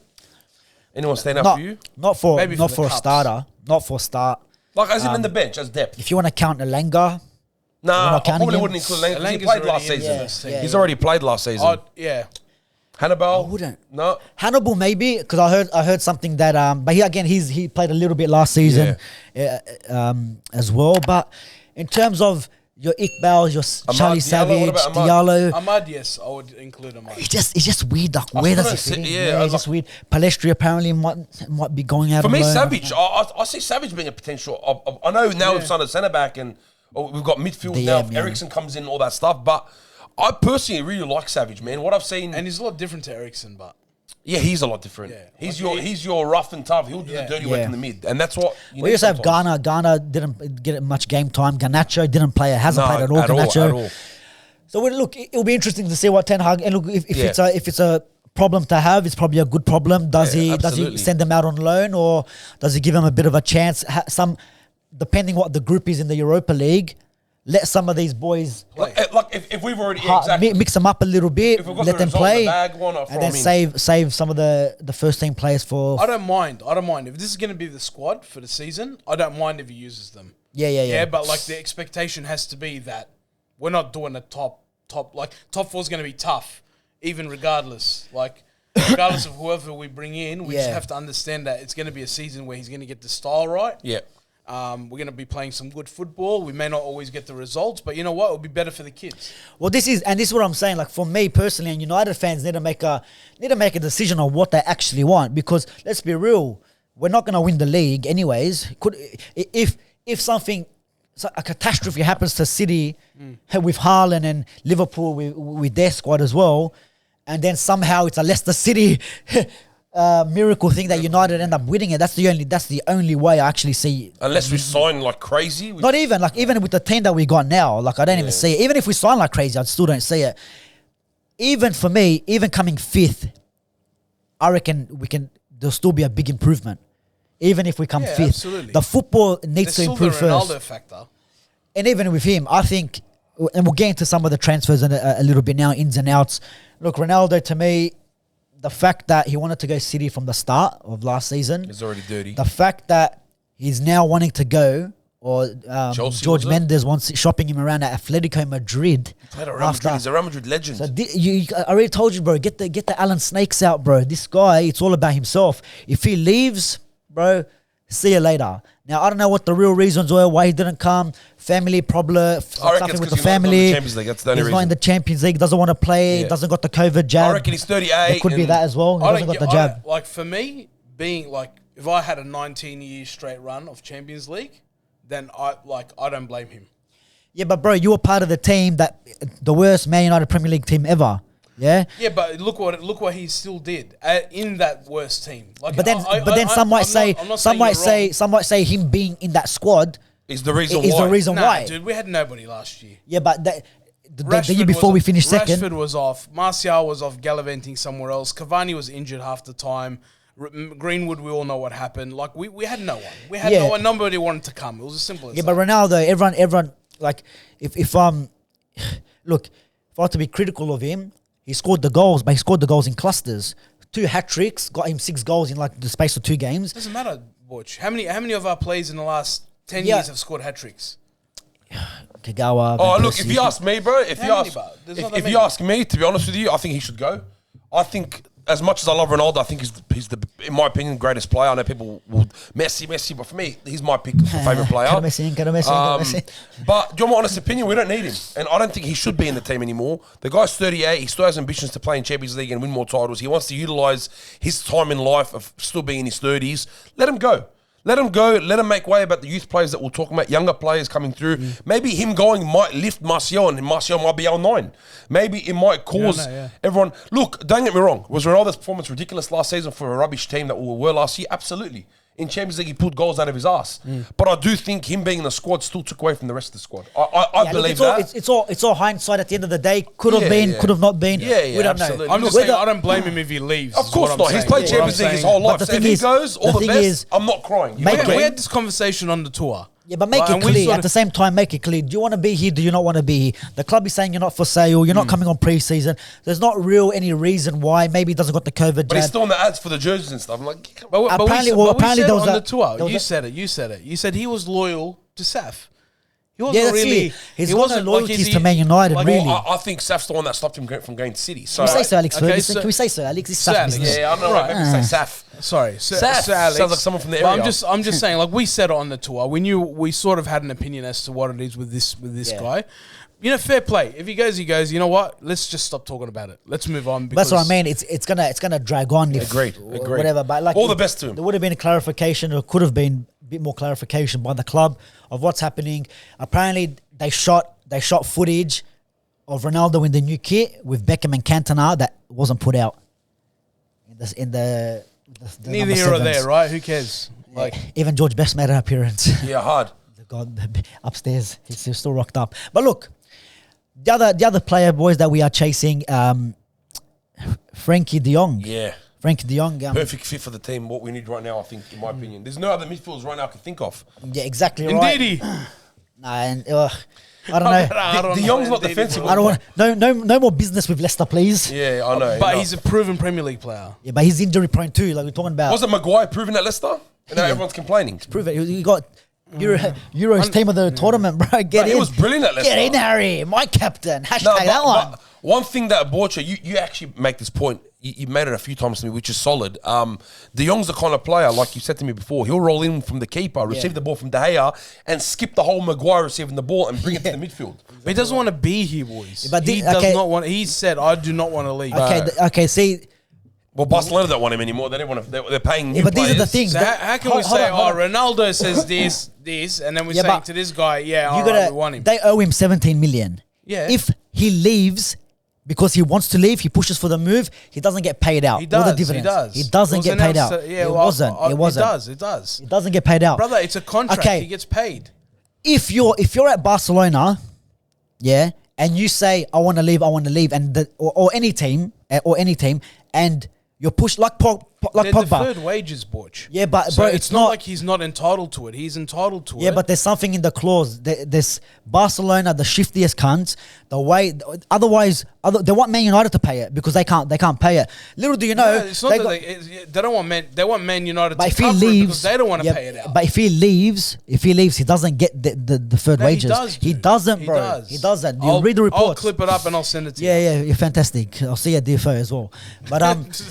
Anyone stand out for you? Not for Maybe not for for the a Cups. starter. Not for a start. Like as in the bench, as depth. If you want to count Elanga, Nah, I not counting probably him? wouldn't include Lang because he Elanga's played already last in season. the team. He's already played last season. Yeah. Hannibal? I wouldn't. No. Hannibal maybe, because I heard something that but he played a little bit last season as well. But in terms of your Iqbal, your Charlie Diallo, Savage, what about Diallo, Ahmad, yes, I would include Ahmad. it's just weird. Like, where does he still fit don't in? see- Yeah, yeah, it's just weird. Palestri apparently might be going out For on me, loan. Savage, I see Savage being a potential. I know now we've signed a centre back and we've got midfield now. If yeah. Eriksen comes in, all that stuff. But I personally really like Savage, man. What I've seen, And he's a lot different to Eriksen, but yeah, he's a lot different. Yeah. He's your rough and tough. He'll do the dirty work Yeah. in the mid, and that's what you We need also have sometimes. Ghana. Ghana didn't get much game time. Garnacho didn't play. Hasn't played at all. at Garnacho. all. So look, it'll be interesting to see what Ten Hag. And look, if Yeah. it's a problem to have, it's probably a good problem. Does he absolutely. send them out on loan, or does he give them a bit of a chance? Depending what the group is in the Europa League, let some of these boys Like if we've already exactly. mix them up a little bit, If we've got let the them result in play, the bag, why not and throw then 'em in? save some of the first team players for. I don't mind. If this is going to be the squad for the season, I don't mind if he uses them. Yeah. But like the expectation has to be that we're not doing a top. Like top four is going to be tough, even regardless. Like regardless of whoever we bring in, we just Yeah. have to understand that it's going to be a season where he's going to get the style right. Yeah. We're going to be playing some good football. We may not always get the results, but you know what? It'll be better for the kids. Well, this is what I'm saying. Like for me personally, and United fans need to make a decision on what they actually want. Because let's be real, we're not going to win the league anyways. If something, a catastrophe happens to City with Haaland and Liverpool with their squad as well, and then somehow it's a Leicester City miracle thing that United end up winning it. That's the only way I actually see. Unless we sign like crazy. Not even with the team that we got now, like I don't even see it. Even if we sign like crazy, I still don't see it. Even for me, even coming fifth, I reckon there'll still be a big improvement. Even if we come fifth, absolutely. the football needs There's to still improve the Ronaldo first. factor. And even with him, I think, and we'll get into some of the transfers in a little bit now, ins and outs. Look, Ronaldo, to me, the fact that he wanted to go City from the start of last season, It's already dirty. the fact that he's now wanting to go, or Chelsea, George was it? Mendes wants shopping him around at Atletico Madrid. Played at Real Madrid. He's a Real Madrid legend. So I already told you, bro. Get the Alan Snakes out, bro. This guy, it's all about himself. If he leaves, bro, see you later. Now I don't know what the real reasons were why he didn't come. Family problem, something with the family. Champions League. That's the only He's not in reason. the Champions League. Doesn't want to play. Yeah. Doesn't got the COVID jab. I reckon he's 38. It could be and that as well. He doesn't got the jab. Like for me, being like, if I had a 19-year straight run of Champions League, then I don't blame him. Yeah, but bro, you were part of the team the worst Man United Premier League team ever. Yeah. Yeah, but look what he still did in that worst team. Like, But then some might say him being in that squad Is the reason is why. the reason nah, why. dude, we had nobody last year. Yeah, but the year before we finished second. Rashford was off. Martial was off gallivanting somewhere else. Cavani was injured half the time. Greenwood, we all know what happened. Like we had no one. We had no one. Nobody wanted to come. It was as simple as Yeah, that. but Ronaldo, everyone like if look, if I were to be critical of him, he scored the goals, but he scored the goals in clusters. 2 hat tricks, got him 6 goals in like the space of 2 games. Doesn't matter, Butch. How many of our players in the last 10 Yeah. years have scored hat tricks? Kagawa. Oh, Van look, Persie. if you ask me, bro, if How you many, ask, bro? There's not that if many. you ask me, to be honest with you, I think he should go. I think, as much as I love Ronaldo, I think he's the, in my opinion, greatest player. I know people will Messi, but for me, he's my pick for favourite player. Kind of Messi. But do you want my honest opinion? We don't need him, and I don't think he should be in the team anymore. The guy's 38. He still has ambitions to play in Champions League and win more titles. He wants to utilise his time in life of still being in his 30s. Let him go. Let him go. Let him make way about the youth players that we're talking about, younger players coming through. Maybe him going might lift Martial, and Martial might be our 9. Maybe it might cause everyone... Look, don't get me wrong. Was Ronaldo's performance ridiculous last season for a rubbish team that we were last year? Absolutely. In Champions League, he pulled goals out of his ass. But I do think him being in the squad still took away from the rest of the squad. I believe that. It's all hindsight at the end of the day. Could have been, could have not been. Yeah, we don't absolutely. know. I'm just saying, I don't blame him if he leaves. Of is course what I'm not. He's saying. played What Champions I'm League his saying. whole life. the So if thing he is- goes, all the the thing best. is- I'm not crying. You Make know what I We mean? had this conversation on the tour. Yeah, but make Right, it and we clear. sort At of- the same time, make it clear. Do you want to be here? Do you not want to be here? The club is saying you're not for sale. You're not coming on pre-season. There's not any reason why. Maybe he doesn't got the COVID But he's jab. still on the ads for the jerseys and stuff. I'm like, come on. But Apparently- we, well, but we apparently said there was on a- the tour. there was You a- said it. You said it. You said he was loyal to Saf. He wasn't Yeah, that's really. it. He's he got no wasn't loyalties is to Man United, like, really. Well, I think Saf's the one that stopped him from going to City. So, Can we say so, Alex Okay, Ferguson? so- Can we say so, Alex? It's Sir Saf Alex, business. yeah, I don't know. Right. Maybe say Saf. Sorry, Sir Saf. Alex. Sounds like someone from the But area. I'm just saying, like we said it on the tour, we sort of had an opinion as to what it is with this Yeah. guy. You know, fair play. If he goes, he goes. You know what? Let's just stop talking about it. Let's move on. That's what I mean. It's gonna drag on. If Agreed. Whatever. But like All the best to him. There would have been a clarification, or could have been a bit more clarification by the club of what's happening. Apparently, they shot footage of Ronaldo in the new kit with Beckham and Cantona that wasn't put out in the neither number here or sevens. there, right? Who cares? Like, Even George Best made an appearance. Yeah, hard. The God upstairs, he's still rocked up. But look, the other player boys that we are chasing, Frankie De Jong. Yeah. Frankie De Jong. Perfect fit for the team. What we need right now, I think, in my opinion. There's no other midfielders right now I can think of. Yeah, exactly right. indeed, Nah, and I don't know. I don't De know, Jong's not indeed, defensive. bro. I don't want no more business with Leicester, please. Yeah, I know. But no. he's a proven Premier League player. Yeah, but he's injury prone too. Like we're talking about. Wasn't Maguire proven at Leicester? And now Yeah. everyone's complaining. Prove it. He got Euros team of the tournament, bro. Get But in. he was brilliant at Leicester. Get in, Harry. My captain. Hashtag No, that one. but one thing that Borcha, you actually make this point. You made it a few times to me, which is solid. De Jong's the kind of player, like you said to me before, he'll roll in from the keeper, receive the ball from De Gea, and skip the whole Maguire receiving the ball and bring it to the midfield. But he doesn't want to be here, boys. But he does not want. He said, "I do not want to leave." Okay. See, Well, Barcelona don't want him anymore. They don't want to. They're paying new but these are players. the things. So how can we Hold say, on. Ronaldo says this, and then we're Yeah, saying but to this guy, yeah, You all right, gotta. we want him. They owe him 17 million. Yeah. If he leaves because he wants to leave, he pushes for the move. He doesn't get paid out. He All the does. dividends. He does. He doesn't It was get paid out. announced, yeah, it well, wasn't. It wasn't. It does. It doesn't get paid out. Brother, it's a contract. Okay. He gets paid. If you're at Barcelona, yeah, and you say I want to leave, and or any team, and you're pushed like They're Pogba. deferred wages, Borch. Yeah, but So bro, it's not like he's not entitled to it. He's entitled to it. Yeah, but there's something in the clause. There's Barcelona, the shiftiest cunts. The way, otherwise, they want Man United to pay it because they can't pay it. Little do you know, No, it's not they don't want Man. They want Man United but to if he cover it leaves, because they don't want to yeah, pay it out. But if he leaves, he doesn't get the deferred No, wages. He doesn't, He bro. does. He doesn't. You I'll- read the I'll reports. clip it up and I'll send it to Yeah, you're fantastic. I'll see you at DFO as well. But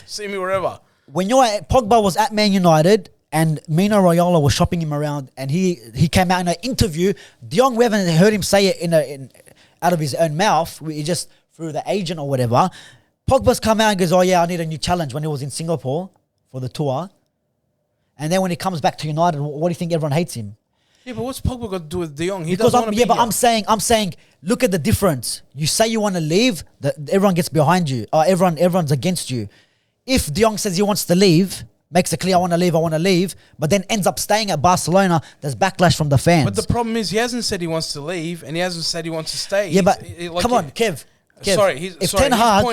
see me wherever. when Pogba was at Man United and Mino Raiola was shopping him around, and he came out in an interview. De Jong, we haven't heard him say it out of his own mouth. He just through the agent or whatever. Pogba's come out and goes, "Oh yeah, I need a new challenge." When he was in Singapore for the tour, and then when he comes back to United, what do you think everyone hates him? Yeah, but what's Pogba got to do with De Jong? He Because doesn't want to be but here. I'm saying, look at the difference. You say you want to leave, everyone gets behind you. Everyone's against you. If De Jong says he wants to leave, makes it clear I want to leave, but then ends up staying at Barcelona, there's backlash from the fans. But the problem is he hasn't said he wants to leave and he hasn't said he wants to stay. Yeah, but Like come on, Kev. Sorry, if Ten Hag,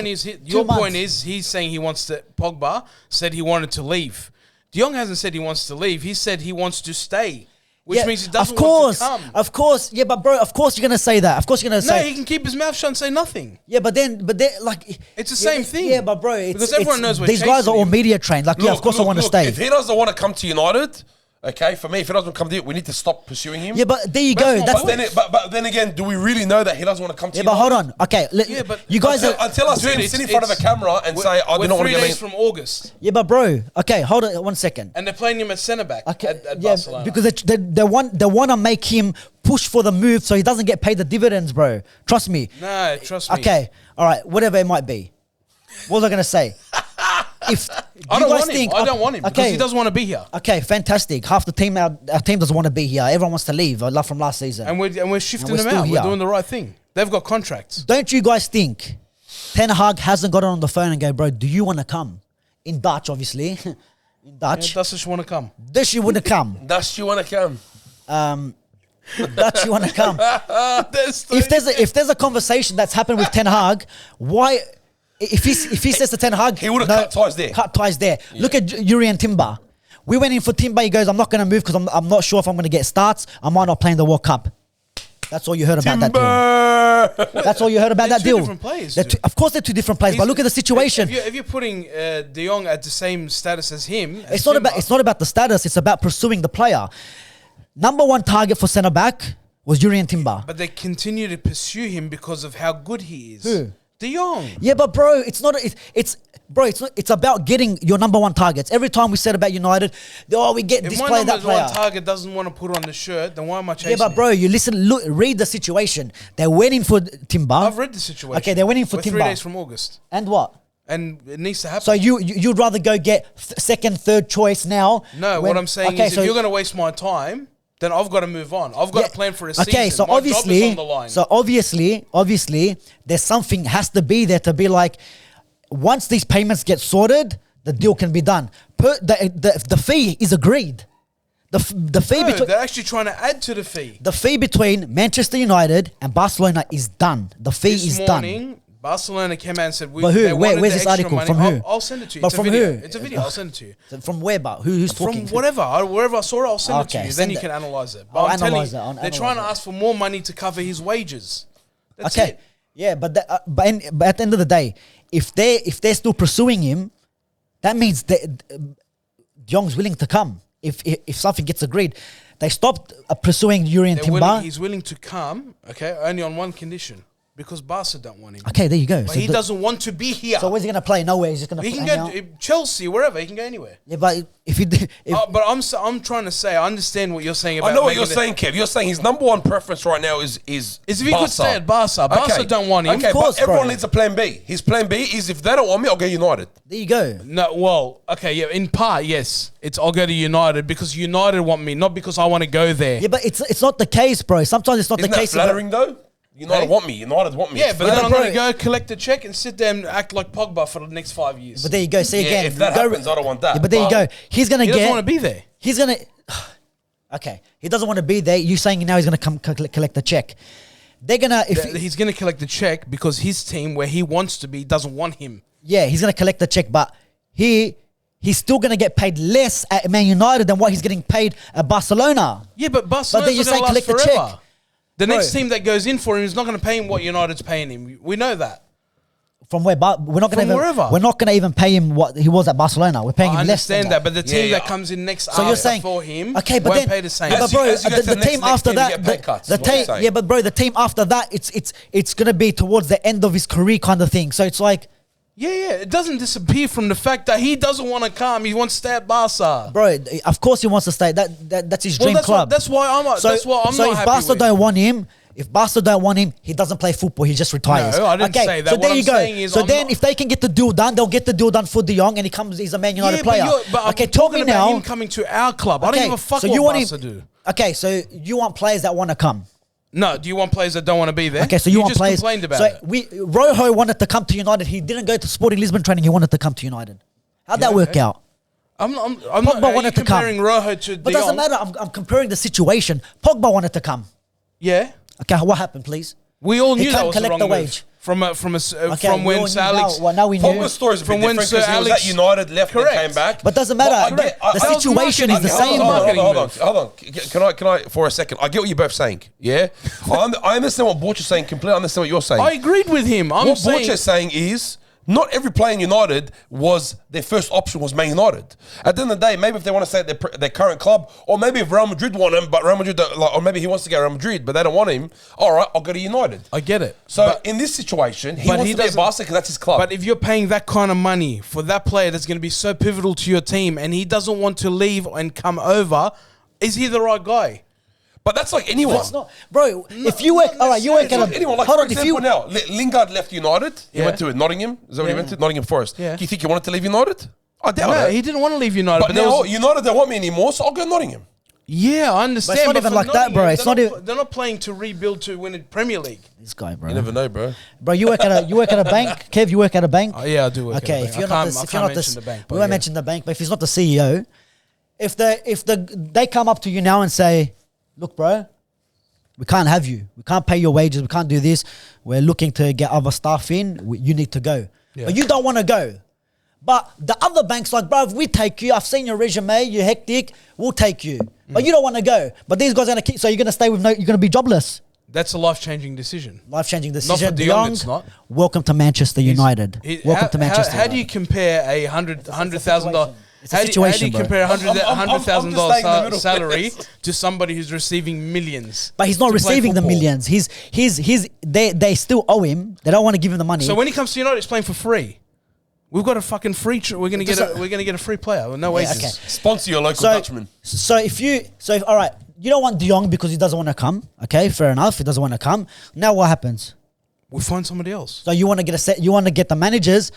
your point is he's saying he wants to. Pogba said he wanted to leave. De Jong hasn't said he wants to leave. He said he wants to stay, which means he doesn't want to come. Of course, yeah, but bro, of course you're gonna say that. Of course you're gonna No, say. he can keep his mouth shut and say nothing. Yeah, but then, like, It's the same thing. Yeah, but bro, Because everyone knows we're these guys are chasing all him. media trained. Like, yeah, of course I want to stay. If he doesn't want to come to United, okay, for me, if he doesn't come to it, we need to stop pursuing him. Yeah, but there you That's go. my That's point. But then again, do we really know that he doesn't want to come to yeah, United? but hold on. Okay, Yeah, but you guys are. Until I see him Dude, sit in front of a camera and say, I do we're not want to 3 get days from August, Yeah, but bro, okay, hold on 1 second. and they're playing him at centre back Okay, at yeah, Barcelona. because they want to make him push for the move so he doesn't get paid the dividends, bro. Trust me. No, trust me. Okay, all right, whatever it might be. What was I gonna say? If I you don't guys want him. think, I don't want him because he doesn't want to be here. Okay, fantastic. Half the team, our team doesn't want to be here. Everyone wants to leave. I love from last season. And we're shifting we're them still out. here. We're doing the right thing. They've got contracts. Don't you guys think Ten Hag hasn't got on the phone and go, bro, do you want to come? In Dutch, obviously. In Dutch. Does she want to come? Does you want to come? Does you want to come? Dutch, you want to come? If there's a conversation that's happened with Ten Hag, why? If he says to Ten Hag, He would have cut ties there. Cut ties there. Look at Yuri and Timber. We went in for Timber. He goes, I'm not going to move because I'm not sure if I'm going to get starts. I might not play in the World Cup. That's all you heard about that deal. That's all you heard about that deal. Different players. Of course, they're two different players. But look at the situation. If you're putting De Jong at the same status as him, It's not about the status. It's about pursuing the player. Number one target for centre back was Jurrien Timber. But they continue to pursue him because of how good he is. Who? De Jong. Yeah, but bro, it's about getting your number one targets. Every time we said about United, we get this player, that player. If my number one target doesn't want to put on the shirt, then why am I chasing? Yeah, but bro, you read the situation. They're waiting for Timber. I've read the situation. Okay, they're waiting for We're Timber. 3 days from August. And what? And it needs to happen. So you'd rather go get second, third choice now? No, what I'm saying is if you're going to waste my time, then I've got to move on. I've got to plan for a season. Okay, so my job is on the line. obviously, there's something has to be there to be like, once these payments get sorted, the deal can be done. The fee is agreed. The fee between they're actually trying to add to the fee. The fee between Manchester United and Barcelona is done. The fee is done. Barcelona came out and said, but who? Where's this article? Money. From who? I'll send it to you. But it's from a video. who? It's a video. I'll send it to you. From where? But who's talking? From wherever I saw it, I'll send it to you. Then you can analyze it. But I'm telling you, they're trying to ask for more money to cover his wages. That's it. Yeah, but at the end of the day, if they're still pursuing him, that means that Jong's willing to come. If something gets agreed, they stopped pursuing Jurrien Timber. He's willing to come, okay, only on one condition. Because Barca don't want him. Okay, there you go. But he doesn't want to be here. So where's he going to play? Nowhere. He's just going to play. He can go Chelsea, wherever. He can go anywhere. Yeah, but if you... but I'm trying to say, I understand what you're saying about... I know what you're saying, Kev. You're saying his number one preference right now is if he could stay at Barca. Barca don't want him. Okay, of course, but everyone needs a plan B. His plan B is if they don't want me, I'll go United. There you go. No, well, okay, yeah, in part, yes. I'll go to United because United want me, not because I want to go there. Yeah, but it's not the case, bro. Sometimes it's not the case. Isn't that flattering, though? United want me. United want me. Yeah, but then I'm going to go collect a check and sit there and act like Pogba for the next 5 years. But there you go. See again. If that happens, I don't want that. Yeah, but there you go. He's going to get... He doesn't want to be there. He's going to... Okay. He doesn't want to be there. You saying now he's going to come collect the check. They're going to... He's going to collect the check because his team, where he wants to be, doesn't want him. Yeah, he's going to collect the check, but he's still going to get paid less at Man United than what he's getting paid at Barcelona. Yeah, but Barcelona's going to last forever. The next team that goes in for him is not going to pay him what United's paying him. We know that. From where? But we're not going to even pay him what he was at Barcelona. We're paying him less than that. But the team that comes in next so you're saying, for him but won't pay the same. Yeah, but bro, the team after that, the team after that, it's going to be towards the end of his career kind of thing. So it's like, yeah, it doesn't disappear from the fact that he doesn't want to come. He wants to stay at Barca. Bro, of course he wants to stay. That's his dream club. That's why I'm not happy with. So if Barca don't want him, he doesn't play football. He just retires. No, I didn't say that. So there you go. So then, if they can get the deal done, they'll get the deal done for De Jong, and he's a Man United player. But okay, talking about him coming to our club. I don't give a fuck what Barca do. Okay, so you want players that want to come. No, do you want players that don't want to be there? Okay, so you want just players. Complained about it. Rojo wanted to come to United. He didn't go to Sporting Lisbon training. He wanted to come to United. How'd that work out? I'm not wanted to come. comparing Rojo to But doesn't matter. I'm comparing the situation. Pogba wanted to come. Yeah. Okay, what happened, please? We all knew that was the collect wrong the move. wage. From when Sir Alex... Now we knew. Pogba's story is a bit different because he was at United, left and came back. But doesn't matter. The situation is the same. Hold on. Can I, for a second? I get what you're both saying, yeah? I understand what Borch is saying completely. I understand what you're saying. I agreed with him. What Borch is saying is, not every player in United their first option was Man United. At the end of the day, maybe if they want to stay at their current club, or maybe if Real Madrid want him, but Real Madrid or maybe he wants to go to Real Madrid, but they don't want him. All right, I'll go to United. I get it. So in this situation, he wants to be at Barca because that's his club. But if you're paying that kind of money for that player that's going to be so pivotal to your team, and he doesn't want to leave and come over, is he the right guy? But that's like anyone. That's not, bro. If you work, all right, you work at anyone. Like, for example, now Lingard left United. He went to Nottingham. Is that what he went to? Nottingham Forest. Yeah. Do you think he wanted to leave United? I doubt it. He didn't want to leave United. But now United don't want me anymore, so I'll go Nottingham. Yeah, I understand. But it's not even like that, bro. It's not even. They're not playing to rebuild to win a Premier League. This guy, bro. You never know, bro. Bro, you work at a bank. Kev, you work at a bank. Oh, yeah, I do work. Okay, at a bank. I can't mention the bank. We won't mention the bank, but if he's not the CEO, if they come up to you now and say, "Look, bro, we can't have you. We can't pay your wages. We can't do this. We're looking to get other staff in. You need to go." Yeah. But you don't want to go. But the other banks like, bro, we take you. I've seen your resume. You're hectic. We'll take you. But you don't want to go. But these guys are going to keep. So you're going to stay with no. You're going to be jobless. That's a life-changing decision. Life-changing Not decision. for De Jong, it's not. Welcome to Manchester United. Welcome to Manchester. How do you compare a $100,000? It's a How situation, do you compare I'm just staying in the $100,000 middle. salary to somebody who's receiving millions? But he's not to play receiving the football? millions. They still owe him. They don't want to give him the money. So when he comes to United, he's playing for free. We've got a fucking free. We're gonna get a free player with no wages. okay. Sponsor your local Dutchman. All right, you don't want De Jong because he doesn't want to come. Okay, fair enough. He doesn't want to come. Now what happens? We'll find somebody else. So you want to get you want to get the managers.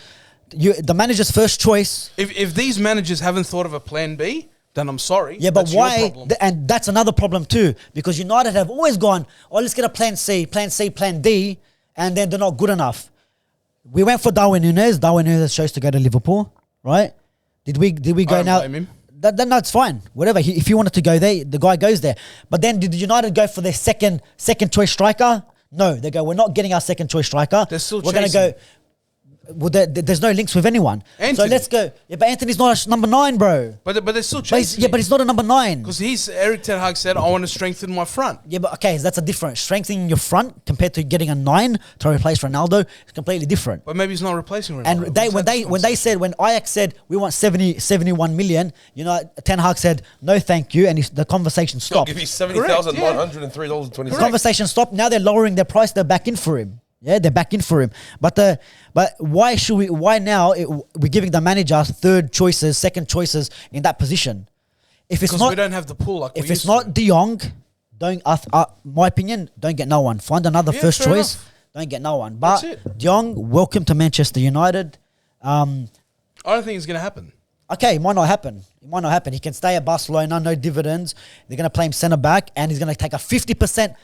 The manager's first choice. If these managers haven't thought of a plan B, then I'm sorry. Yeah, but That's your why? problem. And that's another problem too, because United have always gone, oh, let's get a plan C, plan D, and then they're not good enough. We went for Darwin Núñez. Darwin Núñez chose to go to Liverpool, right? Did we go I don't now? blame him. No, it's fine. Whatever. If he wanted to go there, the guy goes there. But then did United go for their second choice striker? No, they go, we're not getting our second choice striker. They're still We're going to go. chasing. Well, there's no links with anyone. So Anthony. let's go. Yeah, but Anthony's not a number 9, bro. But they're still But he's, chasing. yeah, but he's not a number 9. because Eric Ten Hag said, I want to strengthen my front. Yeah, but okay, that's a different. Strengthening your front compared to getting a 9 to replace Ronaldo is completely different. But maybe he's not replacing Ronaldo. And when Ajax said we want 71 million, Ten Hag said no, thank you, and the conversation I'll stopped. give you $70,103.20. The conversation stopped. Now they're lowering their price. They're back in for him. Yeah, they're back in for him. But why should we? Why now we're giving the manager third choices, second choices in that position? If it's Because not, we don't have the pool like if we it's used not to. De Jong, my opinion, don't get no one. Find another Yeah, first fair choice. enough. Don't get no one. But That's it. De Jong, welcome to Manchester United. I don't think it's going to happen. Okay, it might not happen. He can stay at Barcelona, no dividends. They're going to play him centre back, and he's going to take a 50%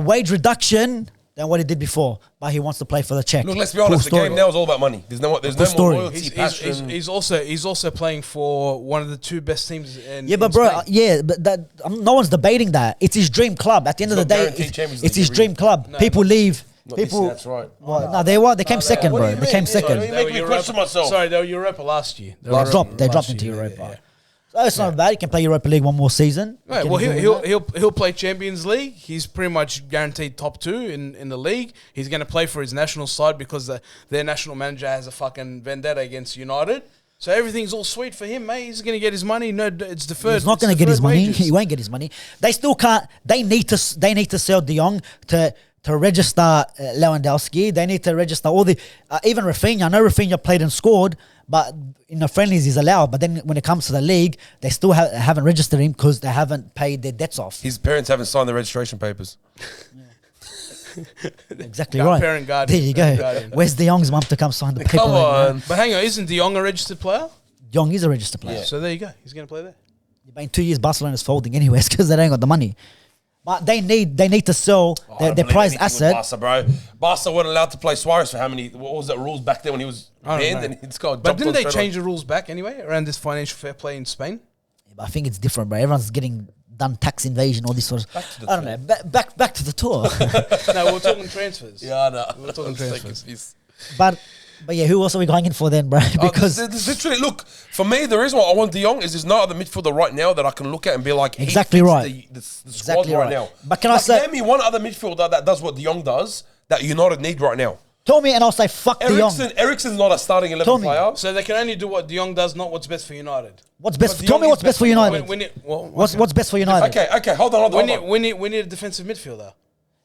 wage reduction than what he did before. But he wants to play for the Czech. Look, let's be honest. The game now is all about money. There's no more story. loyalty, passion. He's also playing for one of the two best teams in Yeah, but in bro, Spain. no one's debating that. It's his dream club. At the end of the day, guaranteed Champions it's League his every dream club. No, People leave. Not this People. year, that's right. Well, no, they came second, what do bro. you They mean? came Sorry, second. you make me question myself. Sorry, they were Europa last year. They dropped into Europa. So it's not bad. He can play Europa League one more season. Right, well, he'll play Champions League. He's pretty much guaranteed top 2 in the league. He's going to play for his national side because their national manager has a fucking vendetta against United. So everything's all sweet for him, mate. He's going to get his money. No, it's deferred. He's not going to get his money. He won't get his money. They still can't. They need to sell De Jong to register Lewandowski. They need to register all the even Rafinha. I know Rafinha played and scored, but in the friendlies he's allowed. But then when it comes to the league, they still haven't registered him because they haven't paid their debts off. His parents haven't signed the registration papers. Exactly right. Parent guardian. There you Parent go. guardian. Where's De Jong's mum to come sign the paper? Come on. But hang on, isn't De Jong a registered player? De Jong is a registered player. So there you go. He's going to play there. But in 2 years, Barcelona's folding anyways because they don't got the money. But they need to sell their prized asset. Barca, bro. Barca weren't allowed to play Suarez for how many? What was that rules back then when he was I don't banned know. and he's got? But didn't they change the rules back anyway around this financial fair play in Spain? Yeah, but I think it's different, bro. Everyone's getting done tax invasion, all these sorts of. Back to the I don't know. Back to the tour. No, we're talking transfers. Yeah, I know. We're talking transfers. but yeah, who else are we going in for then, bro? Because there's literally, look, for me, the reason why I want De Jong is there's no other midfielder right now that I can look at and be like, he Exactly fits right. the squad Exactly right right. now. But can I say- name me one other midfielder that does what De Jong does that United need right now? tell me, and I'll say fuck De Jong. Eriksen's not a starting 11 Tell me. player. So they can only do what De Jong does, not what's best for United. What's best? De Tell Jong me is what's best for United. What's best for United? Okay, hold on. We need a defensive midfielder.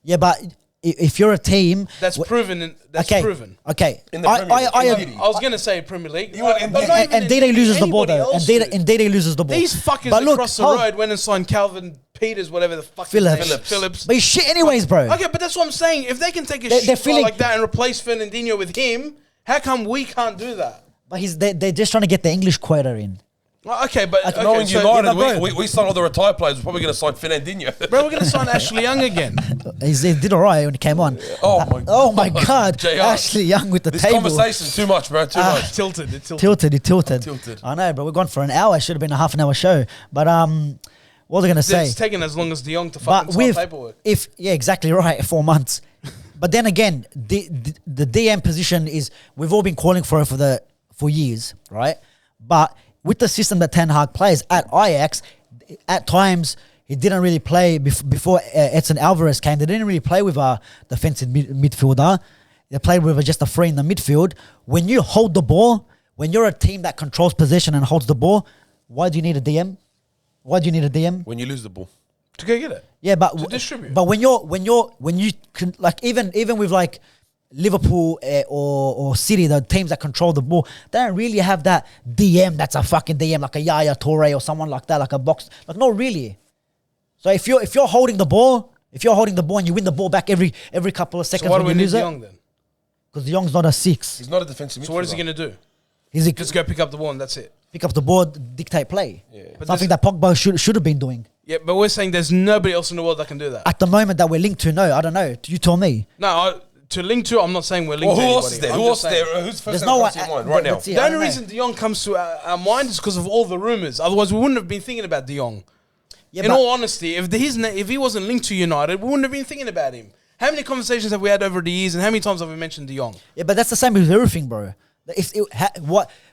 Yeah, but if you're a team, That's proven. That's okay, proven. okay. In the Premier League, I in agree. League. I was going to say Premier League. You want but Ndidi. not even And Dede loses the ball anybody though. else And Dede loses the ball. These fuckers But look, across the hold- road went and signed Calvin Peters, whatever the fuck. Phillips. But he's shit anyways, bro. Okay, but that's what I'm saying. If they can take a They're shit feeling- like that and replace Fernandinho with him, how come we can't do that? But they're just trying to get the English quota in. Well, okay, but Okay, Knowing so- United, bro. we signed all the retired players. We're probably going to sign Fernandinho. Bro, we're going to sign Ashley Young again. He did all right when he came on. Oh my God. JR. Ashley Young with the This table. conversation, too much, bro. Too much. Tilted. He tilted. Tilted. I know, bro. We're gone for an hour. It should have been a half an hour show. But what was I going to say? It's taken as long as De Jong to But fucking sign with paperwork. exactly right, 4 months. But then again, the DM position is we've all been calling for it for for years, right? But with the system that Ten Hag plays at Ajax, at times he didn't really play before Edson Alvarez came. They didn't really play with a defensive midfielder. They played with just a three in the midfield. When you hold the ball, when you're a team that controls possession and holds the ball, why do you need a DM? Why do you need a DM? When you lose the ball. To go get it. Yeah, but to distribute. But when you can, like, even with like Liverpool or City, the teams that control the ball, they don't really have that DM that's a fucking DM, like a Yaya Toure or someone like that, like a box. Like, not really. So if you're holding the ball, and you win the ball back every couple of seconds, So why do when we you need lose Jong it, then? because De Jong's not a 6. He's not a defensive midfielder. So what is he going to do? He's Just go pick up the ball and that's it. pick up the ball, dictate play. Yeah. But Something that Pogba should have been doing. Yeah, but we're saying there's nobody else in the world that can do that. At the moment that we're linked to, no, I don't know. You tell me. No, to link to, I'm not saying we're linked Well, to who anybody. else is there? I'm Who just else saying- there? Who's first There's thing no that one. comes to your mind right now? That's it, The I only don't know. reason De Jong comes to our mind is because of all the rumours. Otherwise, we wouldn't have been thinking about De Jong. Yeah, In but- all honesty, if he wasn't linked to United, we wouldn't have been thinking about him. How many conversations have we had over the years, and how many times have we mentioned De Jong? Yeah, but that's the same with everything, bro.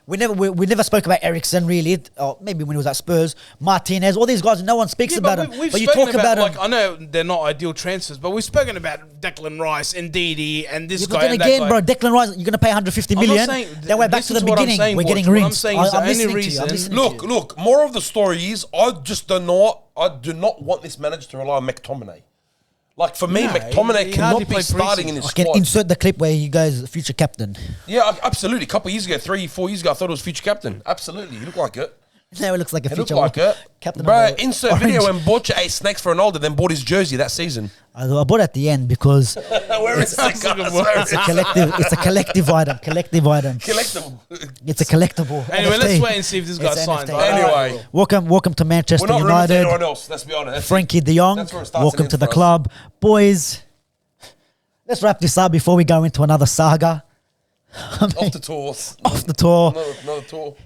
We never spoke about Eriksen really, or maybe when he was at Spurs, Martinez, all these guys. No one speaks about them. We've But you spoken talk about like, them. I know they're not ideal transfers, but we've spoken about Declan Rice and Didi and this Yeah, guy. but then and that again, guy. bro, Declan Rice, you're gonna pay 150 I'm not million. saying- Then we're back to listen the to what I'm beginning. saying, We're Watch. getting What I'm rinsed. saying is the I'm only listening to you. reason- I'm listening to you. Look, moral of the story is I do not want this manager to rely on McTominay. Like, for me, No, McTominay he cannot hardly be played starting in pre-season. his I can squad. insert the clip where he goes future captain. Yeah, absolutely. A couple of years ago, 3-4 years ago, I thought it was future captain. Absolutely. He looked like it. Now it looks like a He looked future like it. captain. Bro, of the insert Orange. video when Borcha ate snakes for Ronaldo, then bought his jersey that season. I bought at the end because Where is it? it's a collective item. Collectible. It's a collectible. Anyway, NFT. let's wait and see if this guy's It's signed. NFT. Right? Anyway. Welcome to Manchester We're not rumours to United. anyone else, let's be honest. Frankie De Jong, That's where it starts and welcome ends to the for us. club. Boys, let's wrap this up before we go into another saga. Off the tour. Off the tour. Another tour.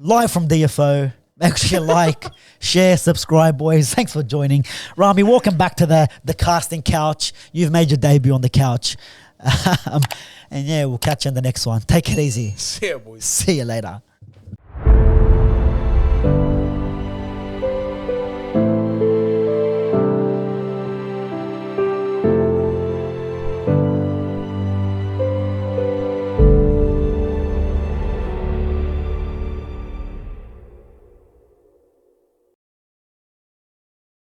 Live from DFO. Make sure you like, share, subscribe, boys. Thanks for joining. Rami, welcome back to the casting couch. You've made your debut on the couch. And yeah, we'll catch you in the next one. Take it easy. See ya, boys. See you later.